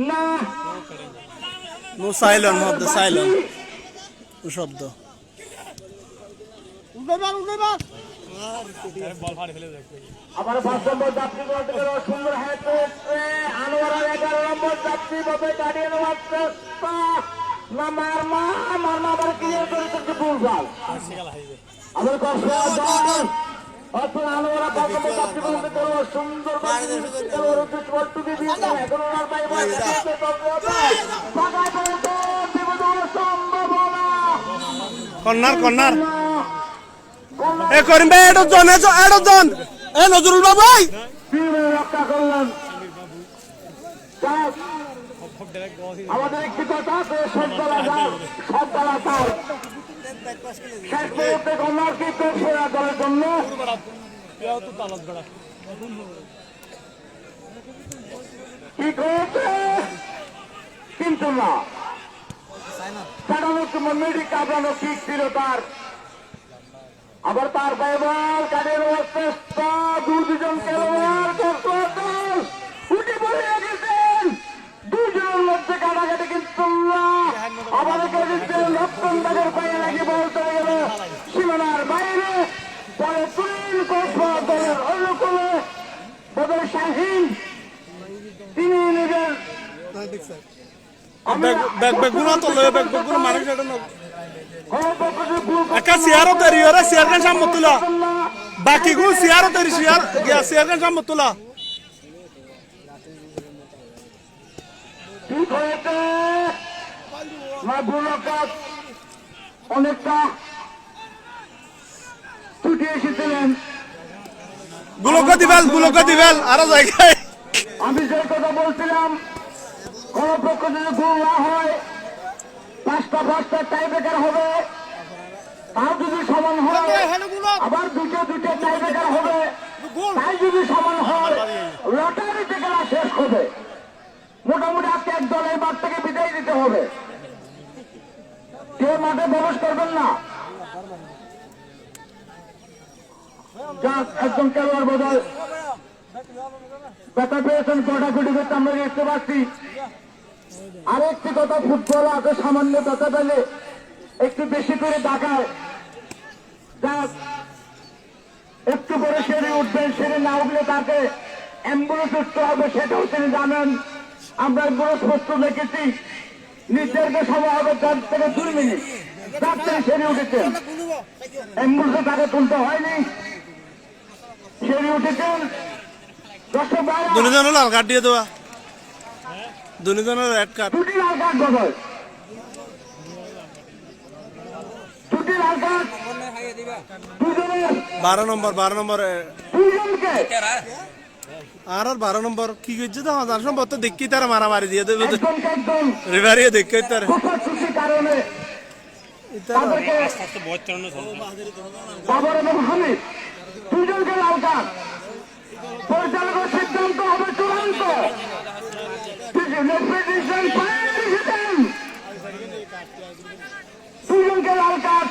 Speaker 3: না
Speaker 1: নো সাইলেন্ট মধ্যে সাইলেন্ট শব্দ
Speaker 3: আবার 5 নম্বর যাত্রী থেকে সুন্দর হেড হয়েছে আনোয়ার 11 নম্বর যাত্রী ভাবে গাড়ি নেওয়ার চেষ্টা না মারমা আবার ক্লিয়ার করে দিচ্ছে ফুলবাল আবার কক্সবাজার অর্থাৎ আনোয়ার 5 নম্বর যাত্রী ভাবে সুন্দর বলটুকে দিয়েছেন এখন ওনার পায়ে
Speaker 1: কর্নার এ করিম ভাই এটা জন এ নজরুল বাবু ভাই
Speaker 3: রক্ষা করলেন আমাদের একটি কথা আছে সব দলা তার শেষ মুহূর্তে কর্নারকে সেরা দলের জন্য ঠিক হয়েছে কিন্তু না সাধারণত মেডিক কাটানো ঠিক ছিল তার আবার তার পায়ে বল কাজের অবস্থা দুজন খেলোয়াড় উঠে পড়ে গেছেন দুজনের মধ্যে কাটাকাটি কিন্তু আমাদেরকে দিচ্ছেন রক্ষণদাগের পায়ে নাকি বল চলে গেল সীমানার বাইরে পরে তুইন কসবা দলের অনুকূলে বদল শাহীন তিনি নিজের
Speaker 1: ব্যাগ গুলো তো লয়ে ব্যাগ গুলো মারে সেটা না একা সিয়ারো তৈরি ওরা সিয়ার গান সামনে তোলা বাকি গুলো সিয়ারো তৈরি সিয়ার গান সামনে তোলা
Speaker 3: ঠিক হয়েছে অনেকটা ছুটে এসেছিলেন
Speaker 1: গুলোকে দিবেল আরো জায়গায়
Speaker 3: আমি যে কথা বলছিলাম কোন পক্ষ যদি ভুল না হয় পাঁচটা টাই ব্রেকার হবে তাও যদি সমান হয় আবার দুটো টাই ব্রেকার হবে তাই যদি সমান হয় লটারিতে খেলা শেষ হবে মোটামুটি আজকে এক দল এই মাঠ থেকে বিদায় দিতে হবে কেউ মাঠে প্রবেশ করবেন না যাক একজন খেলোয়াড় বোধহয় ব্যথা পেয়েছেন কোটাকুটি করতে আমরা দেখতে পাচ্ছি আরেকটি কথা ফুটবল আছে সামান্য ব্যথা পেলে একটু বেশি করে দেখায় যাক একটু পরে সেরে উঠবেন সেরে না উঠলে তাকে অ্যাম্বুলেন্স উঠতে হবে সেটাও তিনি জানেন আমরা অ্যাম্বুলেন্স পত্র দেখেছি নির্ধারিত সময় হবে 10 থেকে 2 মিনিট তার থেকে সেরে উঠেছেন অ্যাম্বুলেন্সে তাকে তুলতে হয়নি সেরে উঠেছেন দর্শক ভাইরা
Speaker 1: দুজনের লাল কার্ড দিয়ে দেওয়া দুজনের রেড কার্ড
Speaker 3: দুটি লাল কার্ড বদল দুটি লাল কার্ড দুজনের
Speaker 1: 12 নম্বর
Speaker 3: দুজনকে
Speaker 1: আর 12 নম্বর কি করছে তো আমার সম্ভব তো দেখি তারা মারামারি দিয়ে দেবে
Speaker 3: একজনকে একজন
Speaker 1: রিভারিয়ে দেখে তার
Speaker 3: খুশির কারণে তাদেরকে বাবর এবং হামিদ দুজনকে লাল কার্ড পরিচালকের সিদ্ধান্ত হবে চূড়ান্ত দুজনকে লাল কার্ড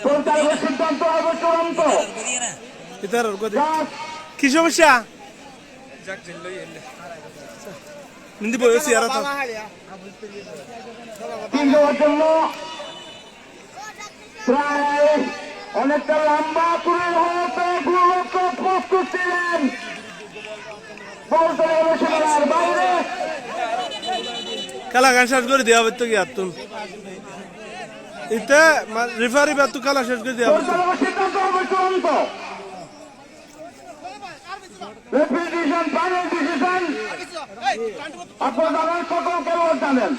Speaker 3: পরিচালকের সিদ্ধান্ত হবে চূড়ান্ত
Speaker 1: ইতার কি সমস্যা নিন্দি বসে আর
Speaker 3: তিন দেওয়ার জন্য প্রায় অনেকটা লম্বা করে হতে প্রস্তুত ছিলেন বলতে সীমানার বাইরে
Speaker 1: খেলা গান শেষ করে দেওয়া হবে তো কি আর তুন ইতে রিফারি বা তু খেলা শেষ করে দেওয়া হবে
Speaker 3: পরিচালকের সিদ্ধান্ত হবে চূড়ান্ত রেফ্রিজারেশন ফাইনাল ডিসিশন আপনারা জানেন সকল খেলোয়াড় জানেন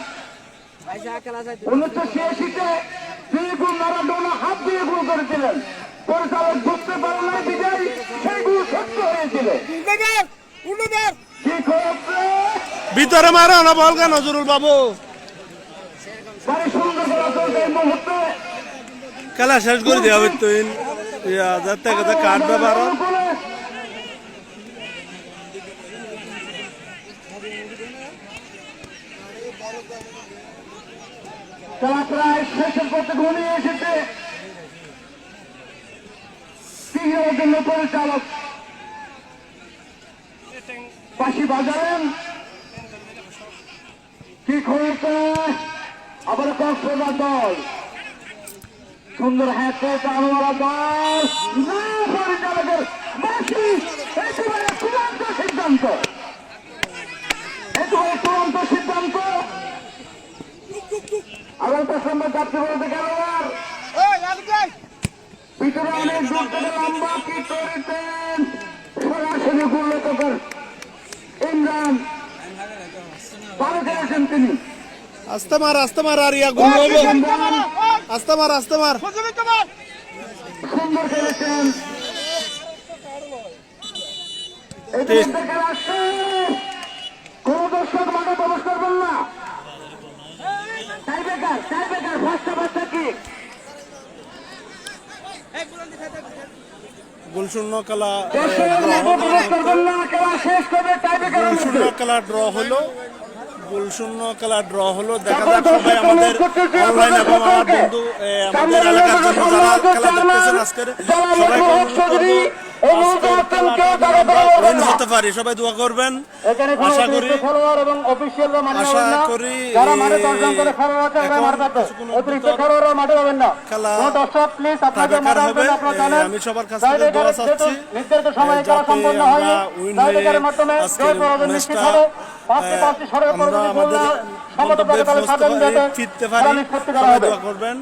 Speaker 3: 1986-তে দিয়েগুল মারাডোনা হাত দিয়ে গোল করেছিলেন পরিচালক বুঝতে পারেন না বিজয় সেই গোল সত্য হয়েছিল ঠিক হয়েছে
Speaker 1: ভিতরে মারো না বল কেন নজরুল বাবু
Speaker 3: ভারী সুন্দর খেলা চলছে এই মুহূর্তে
Speaker 1: খেলা শেষ করে দেওয়া হবে তো যাতে কথা কাঠ ব্যাপার
Speaker 3: খেলা প্রায় শেষের পথে ঘনিয়ে এসেছে তিনের জন্য পরিচালক পাশি বাজারেন ঠিক হয়েছে আবার কক্সবাজার দল সুন্দর হ্যাঁ আনোয়ারা দল না পরিচালকের বাকি একেবারে চূড়ান্ত সিদ্ধান্ত একেবারে চূড়ান্ত সিদ্ধান্ত আবার তার সামনে যাত্রী বলতে খেলোয়াড় ভিতরে অনেক দূর থেকে লম্বা কি করেছেন সরাসরি গোলরক্ষকের ইমরান ভালো খেলেছেন তিনি
Speaker 1: আস্তে মার আর ইয়া গোল হবে আস্তে মার
Speaker 3: সুন্দর খেলেছেন এই মুহূর্তে খেলা আসছে কোন দর্শক মাঠে প্রবেশ করবেন না টাইব্রেকার ফার্স্ট কি
Speaker 1: গোলশূন্য খেলা
Speaker 3: দর্শক মাঠে প্রবেশ করবেন না খেলা শেষ করবে টাইব্রেকার
Speaker 1: গোলশূন্য খেলা ড্র হলো গোলশূন্য খেলা ড্র হলো। দেখা যাক সবাই আমাদের অনলাইন এবং আমার বন্ধু আমাদের এলাকার জন্য যারা খেলা দেখতেছেন আজকের সবাইকে অনুরোধ করবো আজকের খেলাটা যেন আমরা উইন হতে পারি। সবাই দোয়া করবেন। আশা করি খেলা টাইব্রেকার হবে। আমি সবার কাছ থেকে দোয়া চাচ্ছি যাতে আমরা উইন হয়ে আজকের ম্যাচটা আমরা আমাদের গন্তব্যে ফিরতে পারি। সবাই দোয়া করবেন।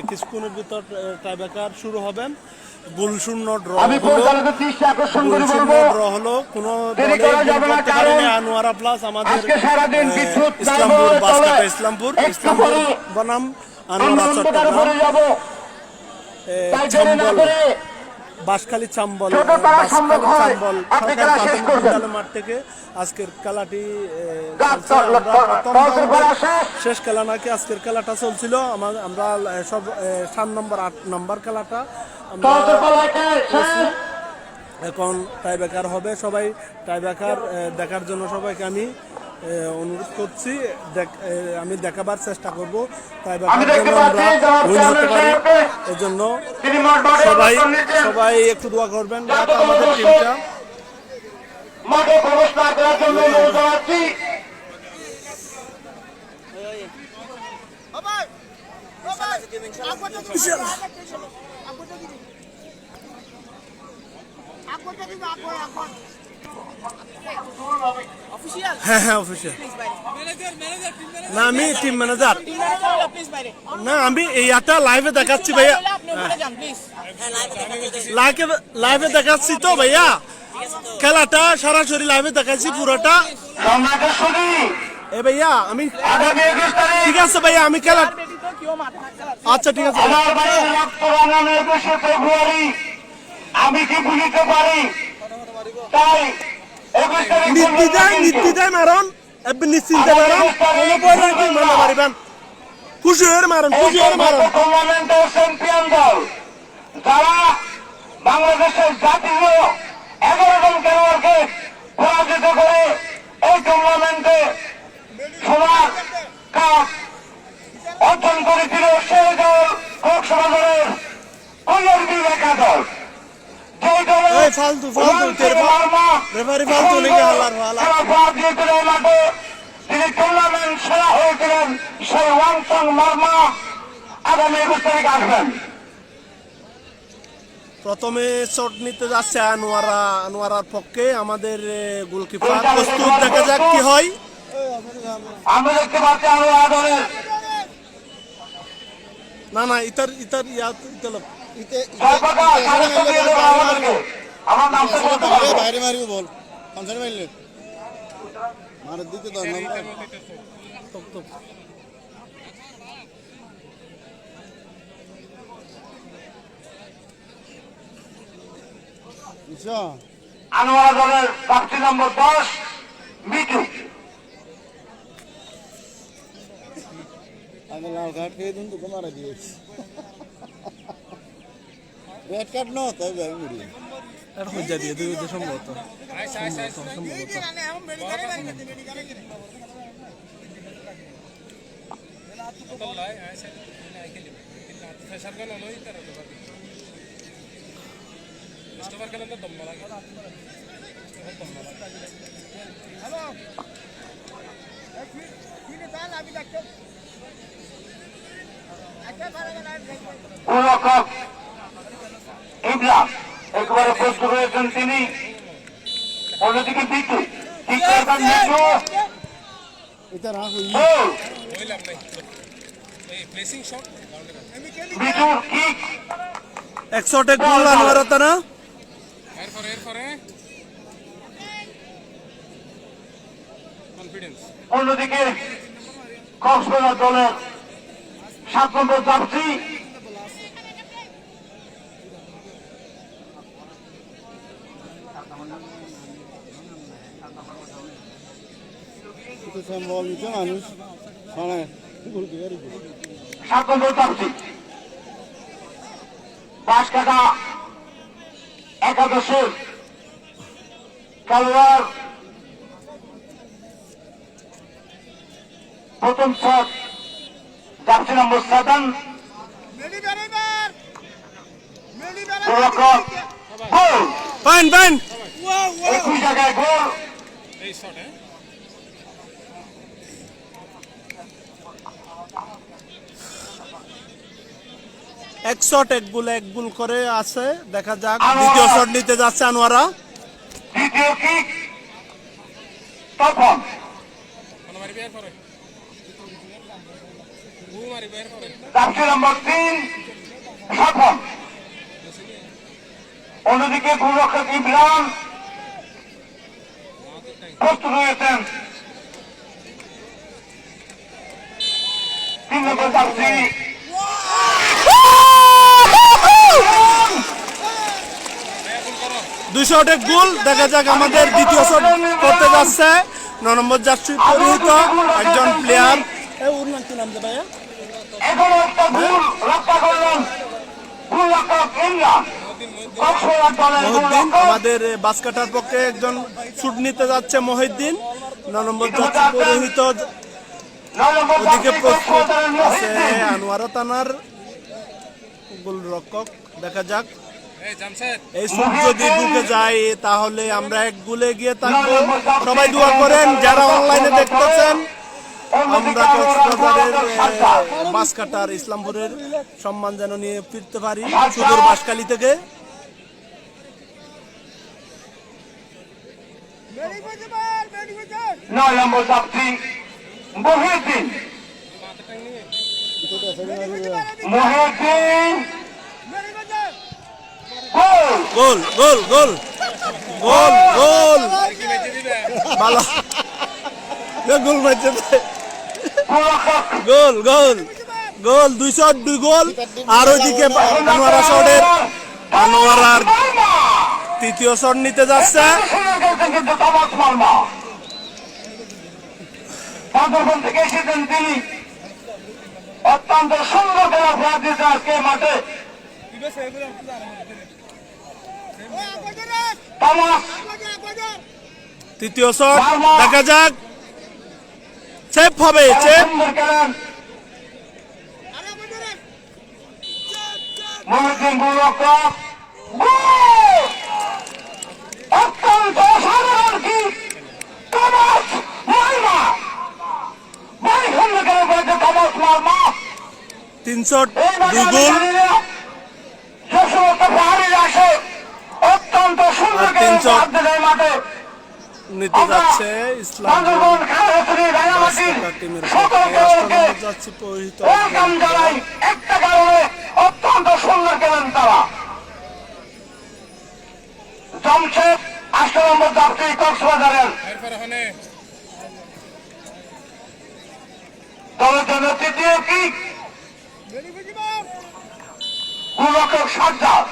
Speaker 1: কিছুক্ষণের ভিতর টাইব্রেকার শুরু হবে। গোলশূন্য ড্র হলো। কোনো দলে গোল করতে পারেনি। আনোয়ারা প্লাস আমাদের ইসলামপুর বাসকাটা ইসলামপুর বনাম আনোয়ারা চট্টগ্রাম চাম্বল বাঁশখালী চাম্বল সরকারি প্রাথমিক বিদ্যালয় মাঠ থেকে আজকের খেলাটি শেষ খেলা নাকি আজকের খেলাটা চলছিল। আমরা সব 7 নম্বর 8 নম্বর খেলাটা এখন টাইব্রেকার হবে। সবাই টাইব্রেকার দেখার জন্য সবাইকে আমি অনুরোধ করছি। আমি দেখাবার চেষ্টা করব টাইব্রেকার যেন আমরা উইন হতে পারি। এজন্য সবাই একটু দোয়া করবেন যাতে আমাদের টিমটা
Speaker 3: মাঠে প্রবেশ না করার জন্য অনুরোধ জানাচ্ছি।
Speaker 1: হ্যাঁ হ্যাঁ অফিসিয়াল না আমি টিম ম্যানেজার না আমি এইটা লাইভে দেখাচ্ছি ভাইয়া। লাইভে দেখাচ্ছি তো ভাইয়া খেলাটা সরাসরি লাইভে দেখাচ্ছি পুরোটা। এ ভাইয়া আমি ঠিক আছে ভাইয়া আমি খেলা আচ্ছা ঠিক আছে
Speaker 3: ফেব্রুয়ারি আমি কি বুঝতে পারি তাই
Speaker 1: নির্দিদায় মারণ নিশ্চিন্তে মারণ কোনো পয়সা কি মারতে পারিবেন খুশি হয়ে মারণ খুশি হয়ে মারণ।
Speaker 3: টুর্নামেন্টের চ্যাম্পিয়ন দল যারা বাংলাদেশের জাতীয় 11 জন খেলোয়াড়কে পরাজিত করে এই টুর্নামেন্টে সোনার কাপ অর্জন করেছিল সেই দল কক্সবাজারের কল্যাণী লেখা দল। যেই দলের
Speaker 1: ফালতু রেফারি ফালতু লেগে হালার
Speaker 3: মাঠে তিনি টুর্নামেন্ট সেরা হয়েছিলেন সেই ওয়াংসং মার্মা আগামী 21 তারিখ আসবেন।
Speaker 1: প্রথমে শট নিতে যাচ্ছে আনোয়ারার পক্ষে আমাদের গোলকিপার প্রস্তুত। দেখা যাক কি হয়।
Speaker 3: আমরা দেখতে পাচ্ছি আনোয়ারা দলের
Speaker 1: না না ইতার
Speaker 3: আমার নাম
Speaker 6: বাইরে মারিব বল কনসার্ন মারলে মার দিতে দাও নাম্বার
Speaker 3: আনোয়ারা দলের প্রার্থী নম্বর 10 মিঠু।
Speaker 6: আমি লাল কার্ড খেয়ে দিন তোকে মারা দিয়েছি রেড কার্ড ন তাই আমি মরি
Speaker 1: এটা হয়ে যায় দিয়ে সম্ভবত
Speaker 3: ইবলাস একবারে প্রস্তুত হয়েছেন তিনি। অন্যদিকে বিটু
Speaker 6: এটা রাখ
Speaker 3: বিটুর কিক
Speaker 1: 100 গোল আনোয়ারা তারা
Speaker 3: অন্যদিকে কক্সবাজার দলের 7 নম্বর জার্সি
Speaker 6: সম্ভব নিচে মানুষ শোনে
Speaker 3: 7 নম্বর জার্সি বাঁশকাটা একাদশের খেলোয়াড় প্রথম শট জার্সি নম্বর 7 গোল।
Speaker 1: ফাইন ফাইন
Speaker 3: 21 জায়গায় গোল।
Speaker 1: এক শট এক গোল করে আছে, দেখা যাক। দ্বিতীয় শট নিতে যাচ্ছে আনোয়ারা।
Speaker 3: দ্বিতীয় কিক তখন জার্সি নম্বর 3 তখন। অন্যদিকে গোলরক্ষক ইমরান প্রস্তুত হয়েছেন। 3 নম্বর জার্সি
Speaker 1: দুই শটে গোল, দেখা যাক আমাদের দ্বিতীয় শট করতে যাচ্ছে 9 নম্বর জার্সি পরিহিত একজন প্লেয়ার। ওর নাম কি নাম ভাইয়া?
Speaker 3: এখনো একটা গোল রক্ষা করলেন গোলরক্ষক ইমরান। কক্সবাজার দলের
Speaker 1: মহিউদ্দিন
Speaker 3: গোলরক্ষক
Speaker 1: আমাদের বাসকাটার পক্ষে একজন শুট নিতে যাচ্ছে মহিউদ্দিন 9 নম্বর জার্সি পরিহিত।
Speaker 3: 9 নম্বর
Speaker 1: ওদিকে
Speaker 3: জার্সি
Speaker 1: প্রস্তুত
Speaker 3: কক্সবাজারের
Speaker 1: আছে
Speaker 3: মহিউদ্দিন।
Speaker 1: আনোয়ারা থানার গোলরক্ষক, দেখা যাক। এই শুট যদি ঢুকে যায় তাহলে আমরা এক গোলে গিয়ে থাকবো। সবাই দোয়া করেন যারা অনলাইনে দেখতেছেন। আমরা কক্সবাজারের বাসকাটার ইসলামপুরের সম্মান যেন নিয়ে ফিরতে পারি সুদূর বাঁশখালী থেকে।
Speaker 3: নয় নম্বর যাত্রী মহিউদ্দিন। মহিউদ্দিন গোল।
Speaker 1: গোল গোল গোল গোল গোল ভালো গোল মারছে,
Speaker 3: গোলরক্ষক
Speaker 1: গোল গোল গোল 2 শট 2 গোল। আর ওইদিকে আনোয়ারা শটের আনোয়ারার তৃতীয় শট নিতে যাচ্ছে।
Speaker 3: কিন্তু তমাস মার্মা বান্দরবান থেকে এসেছেন তিনি। অত্যন্ত সুন্দর খেলা ফেরা দিয়েছে আজকে মাঠে। তমাস
Speaker 1: তৃতীয় শট, দেখা যাক সেভ হবে। সেভ
Speaker 3: সুন্দর খেলেন মহিউদ্দিন গোলরক্ষক। গোল! অত্যন্ত সাধারণ কি তমাস মার্মা ভাই সুন্দর খেলা করেছে তমাস মার্মা।
Speaker 1: 3 শট
Speaker 3: এই
Speaker 1: 2 গোল।
Speaker 3: যে সমস্ত পাহাড়িরা আসে অত্যন্ত সুন্দর
Speaker 1: আর 3 শট
Speaker 3: মাঠে
Speaker 1: নিতে যাচ্ছে ইসলামপুর
Speaker 3: বান্দরবান খাগড়াছড়ি রাঙামাটির
Speaker 1: বাসকাটা টিমের
Speaker 3: সকল
Speaker 1: পক্ষে 8
Speaker 3: খেলোয়াড়কে
Speaker 1: নম্বর যাচ্ছে পরিহিত।
Speaker 3: ওয়েলকাম জানাই। একটা কারণে অত্যন্ত সুন্দর খেলেন তারা। জমশেদ 8 নম্বর যাত্রী কক্সবাজারের দলের জন্য তৃতীয় কিক গোলরক্ষক সাজ্জাদ।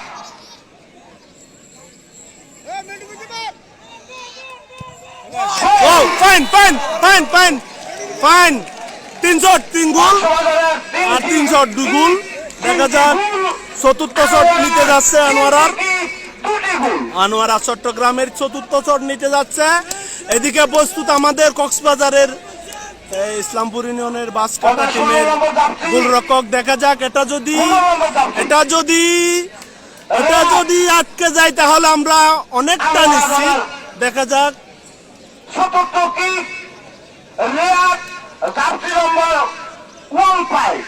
Speaker 1: ও fine fine fine fine fine 3 shot 3 goal
Speaker 3: কক্সবাজারের
Speaker 1: আর 3 শট 2 গোল। দেখা যাক চতুর্থ শট নিতে যাচ্ছে আনোয়ারার।
Speaker 3: দুটি গোল।
Speaker 1: আনোয়ারা চট্টগ্রামের চতুর্থ শট নিতে যাচ্ছে। এদিকে প্রস্তুত আমাদের কক্সবাজারের ইসলামপুর ইউনিয়নের বাসকাটা টিমের গোলরক্ষক। দেখা যাক এটা যদি আটকে যায় তাহলে আমরা অনেকটা নিশ্চিত। দেখা যাক
Speaker 3: চতুর্থ কিক রিয়াদ যাত্রী নম্বর 15।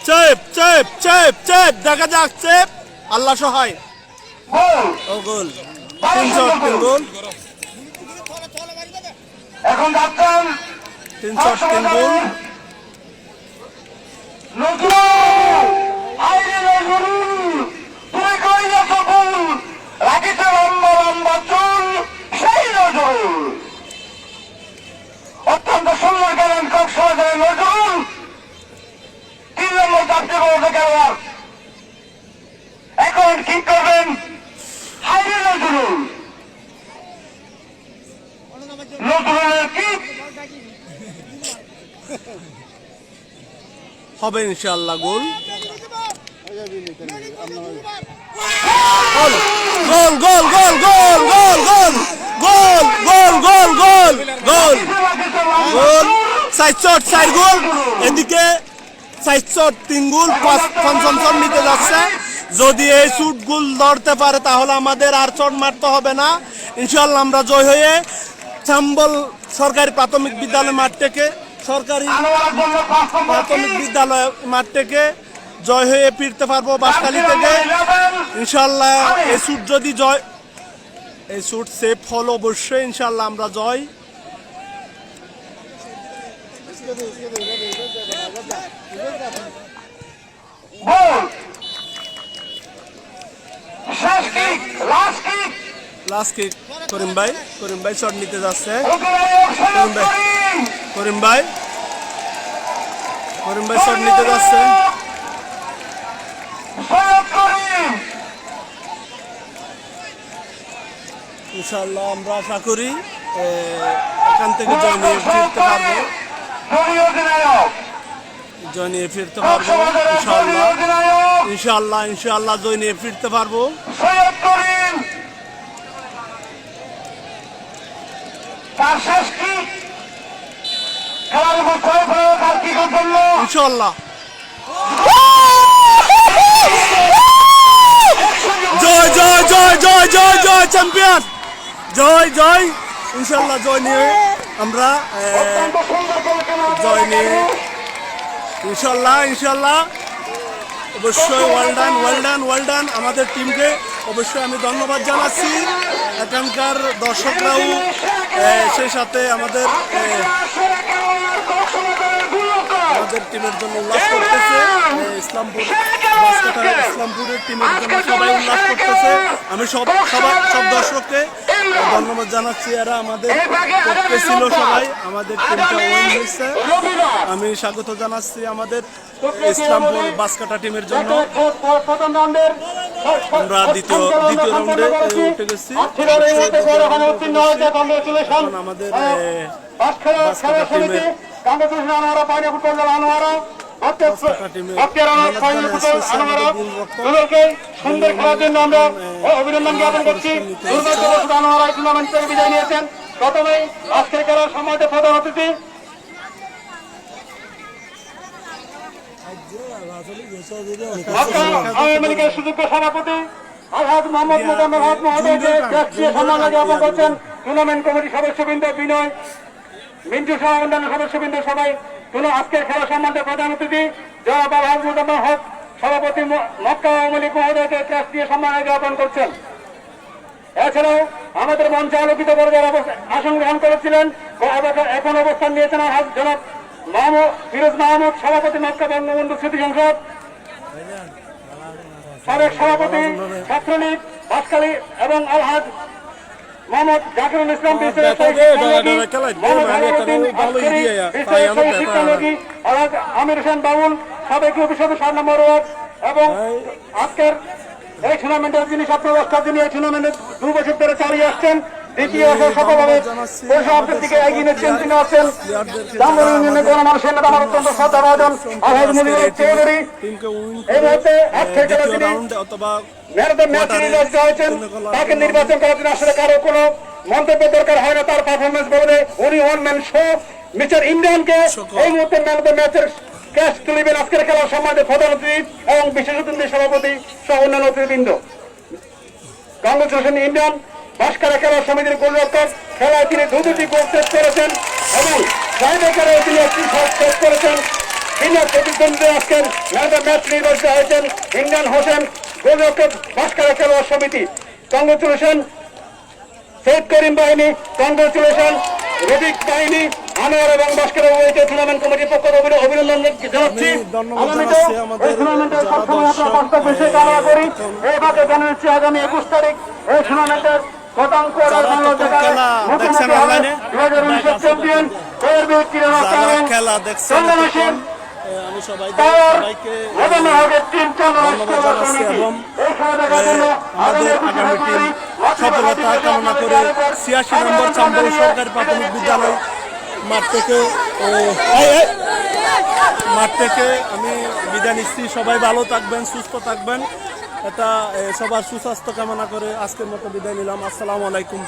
Speaker 1: চেপ চেপ চেপ চেপ, দেখা যাক চেপ, আল্লাহ সহায়।
Speaker 3: গোল।
Speaker 1: ও গোল 3 শট 3 গোল।
Speaker 3: এখন যাচ্ছেন
Speaker 1: 3 শট 3 গোল।
Speaker 3: নজরুল। হায়রে নজরুল, তুই কই যাচ্ছ ফুল? রাখিছে লম্বা লম্বা চুল সেই নজরুল। অত্যন্ত সুন্দর খেলেন কক্সবাজারের নজরুল। 3 নম্বর যাত্রী বলতে খেলোয়াড়। এখন কি করবেন? হায়রে নজরুল। নজরুলের কিক
Speaker 1: হবে ইনশাআল্লাহ গোল। গোল গোল গোল গোল গোল গোল গোল গোল গোল গোল গোল গোল গোল 4 গোল এদিকে 3 গোল 5 শট নিতে যাচ্ছে যদি এই শুট গোল ধরতে পারে তাহলে আমাদের আর শট মারতে হবে না ইনশাআল্লাহ আমরা জয় হয়ে চাম্বল সরকারি প্রাথমিক বিদ্যালয় মাঠ থেকে জয় হয়ে ফিরতে পারবো বাসখালী থেকে ইনশাআল্লাহ এই শুট সেফ হল অবশ্যই ইনশাআল্লাহ আমরা জয় লাস্ট কিক করিম ভাই শট নিতে যাচ্ছে করিম ভাই শট নিতে যাচ্ছে ইনশাআল্লাহ আমরা আশা করি এখান থেকে জয় নিয়ে ফিরতে পারবো ইনশাআল্লাহ জয় নিয়ে ফিরতে পারবো ইনশাআল্লাহ জয় জয় জয় জয় জয় জয় চ্যাম্পিয়ন জয় জয় ইনশাআল্লাহ জয় নিয়ে আমরা ইনশাআল্লাহ অবশ্যই ওয়েল ডান আমাদের টিমকে অবশ্যই আমি ধন্যবাদ জানাচ্ছি এখানকার দর্শকরাও সেই সাথে আমাদের টিমের জন্য উল্লাস করতেছে ইসলামপুরের টিমের জন্য সবাই উল্লাস করতেছে আমি সব দর্শককে ধন্যবাদ জানাচ্ছি এরা আমাদের পক্ষে ছিল সবাই আমাদের টিমটা উইন হয়েছে আমি স্বাগত জানাচ্ছি আমাদের ইসলামপুর বাসকাটা টিমের জন্য আমরা দ্বিতীয় রাউন্ডে উঠে গেছি আমাদের বাসকাটা টিমের
Speaker 3: সুন্দর খেলার জন্য আমরা অভিনন্দন জ্ঞাপন করছি বিদায় নিয়েছেন প্রথমেই আজকের খেলার সম্মানিত প্রধান অতিথি আওয়ামী লীগের সুযোগ্য সভাপতি আলহাজ মোহাম্মদ মোজাম্মেল হক মহোদয়কে সম্মান জ্ঞাপন করছেন টুর্নামেন্ট কমিটির সদস্যবৃন্দ বিনয় মিন্টু সহ অন্যান্য সদস্যবৃন্দ সবাই আজকের খেলা সম্বন্ধে প্রধান অতিথি জনাব আলহাজ মোজাম্মেল হক সভাপতি মক্কা আওয়ামী লীগ মহোদয়কে ক্যাশ দিয়ে সম্মান জ্ঞাপন করছেন এছাড়াও আমাদের মঞ্চে আলোকিত করে যারা আসন গ্রহণ করেছিলেন এখন অবস্থান নিয়েছেন জনাব ফিরোজ মাহমুদ সভাপতি মক্কা বঙ্গবন্ধু স্মৃতি সংসদ সাবেক সভাপতি ছাত্রলীগ বাসখালী এবং আলহাজ মোহাম্মদ জাকিরুল ইসলাম আমির হোসেন বাবুল সাবেক অফিসার 7 নম্বর ওয়ার্ড এবং আজকের এই টুর্নামেন্টের যিনি ছাত্রবাস্তা যিনি এই টুর্নামেন্টে 2 বছর ধরে চালিয়ে আসছেন দ্বিতীয় সফলভাবে পরিসমাপ্তির দিকে এগিয়ে নিচ্ছেন তিনি আছেন দামোদর ইউনিয়নের গণমানুষের নেতা আমার অত্যন্ত শ্রদ্ধাভাজন আলহাজ মুজিবুর চৌধুরী এই মুহূর্তে আজকের খেলা তিনি তাকে নির্বাচন করার জন্য আসলে কারো কোনো মন্তব্য দরকার হয় না তার পারফরমেন্স বলে উনি ওয়ান ম্যান শো মিস্টার ইমরানকে এই মুহূর্তে ম্যান অফ দ্য ম্যাচের ক্যাশ তুলিবেন আজকের খেলার সম্মানিত প্রধান অতিথি এবং বিশেষ অতিথি সভাপতি সহ অন্যান্য অতিথিবৃন্দ কংগ্রেচুলেশন ইমরান বাঁশখালী খেলা সমিতির গোলরক্ষক খেলায় তিনি দুটি গোল সেট করেছেন এবং টাইব্রেকারে তিনি একটি শট সেট করেছেন বিনা প্রতিদ্বন্দ্বী আজকের ম্যান অফ দ্য ম্যাচ নির্বাচিত হয়েছেন ইমরান হোসেন গোলরক্ষক বাঁশখালী খেলোয়াড় সমিতি কংগ্রেচুলেশন সৈয়দ করিম বাহিনী কংগ্রেচুলেশন রফিক বাহিনী আনোয়ার এবং বাঁশখালী টুর্নামেন্ট কমিটির পক্ষ থেকে অভিনন্দন জানাচ্ছি এই টুর্নামেন্টের সবসময় আপনার কষ্ট বেশি কামনা করি এইভাবে জানাচ্ছি আগামী 21 তারিখ এই টুর্নামেন্টের শতাংশ চ্যাম্পিয়ন
Speaker 1: খেলা দেখছেন আমি সবাইকে আমাদের আগামী টিম সফলতা কামনা করে 86 নম্বর চাম্বল সরকারি প্রাথমিক বিদ্যালয় মাঠ থেকে আমি বিদায় নিচ্ছি সবাই ভালো থাকবেন সুস্থ থাকবেন এটা সবার সুস্বাস্থ্য কামনা করে আজকের মতো বিদায় নিলাম আসসালামু আলাইকুম।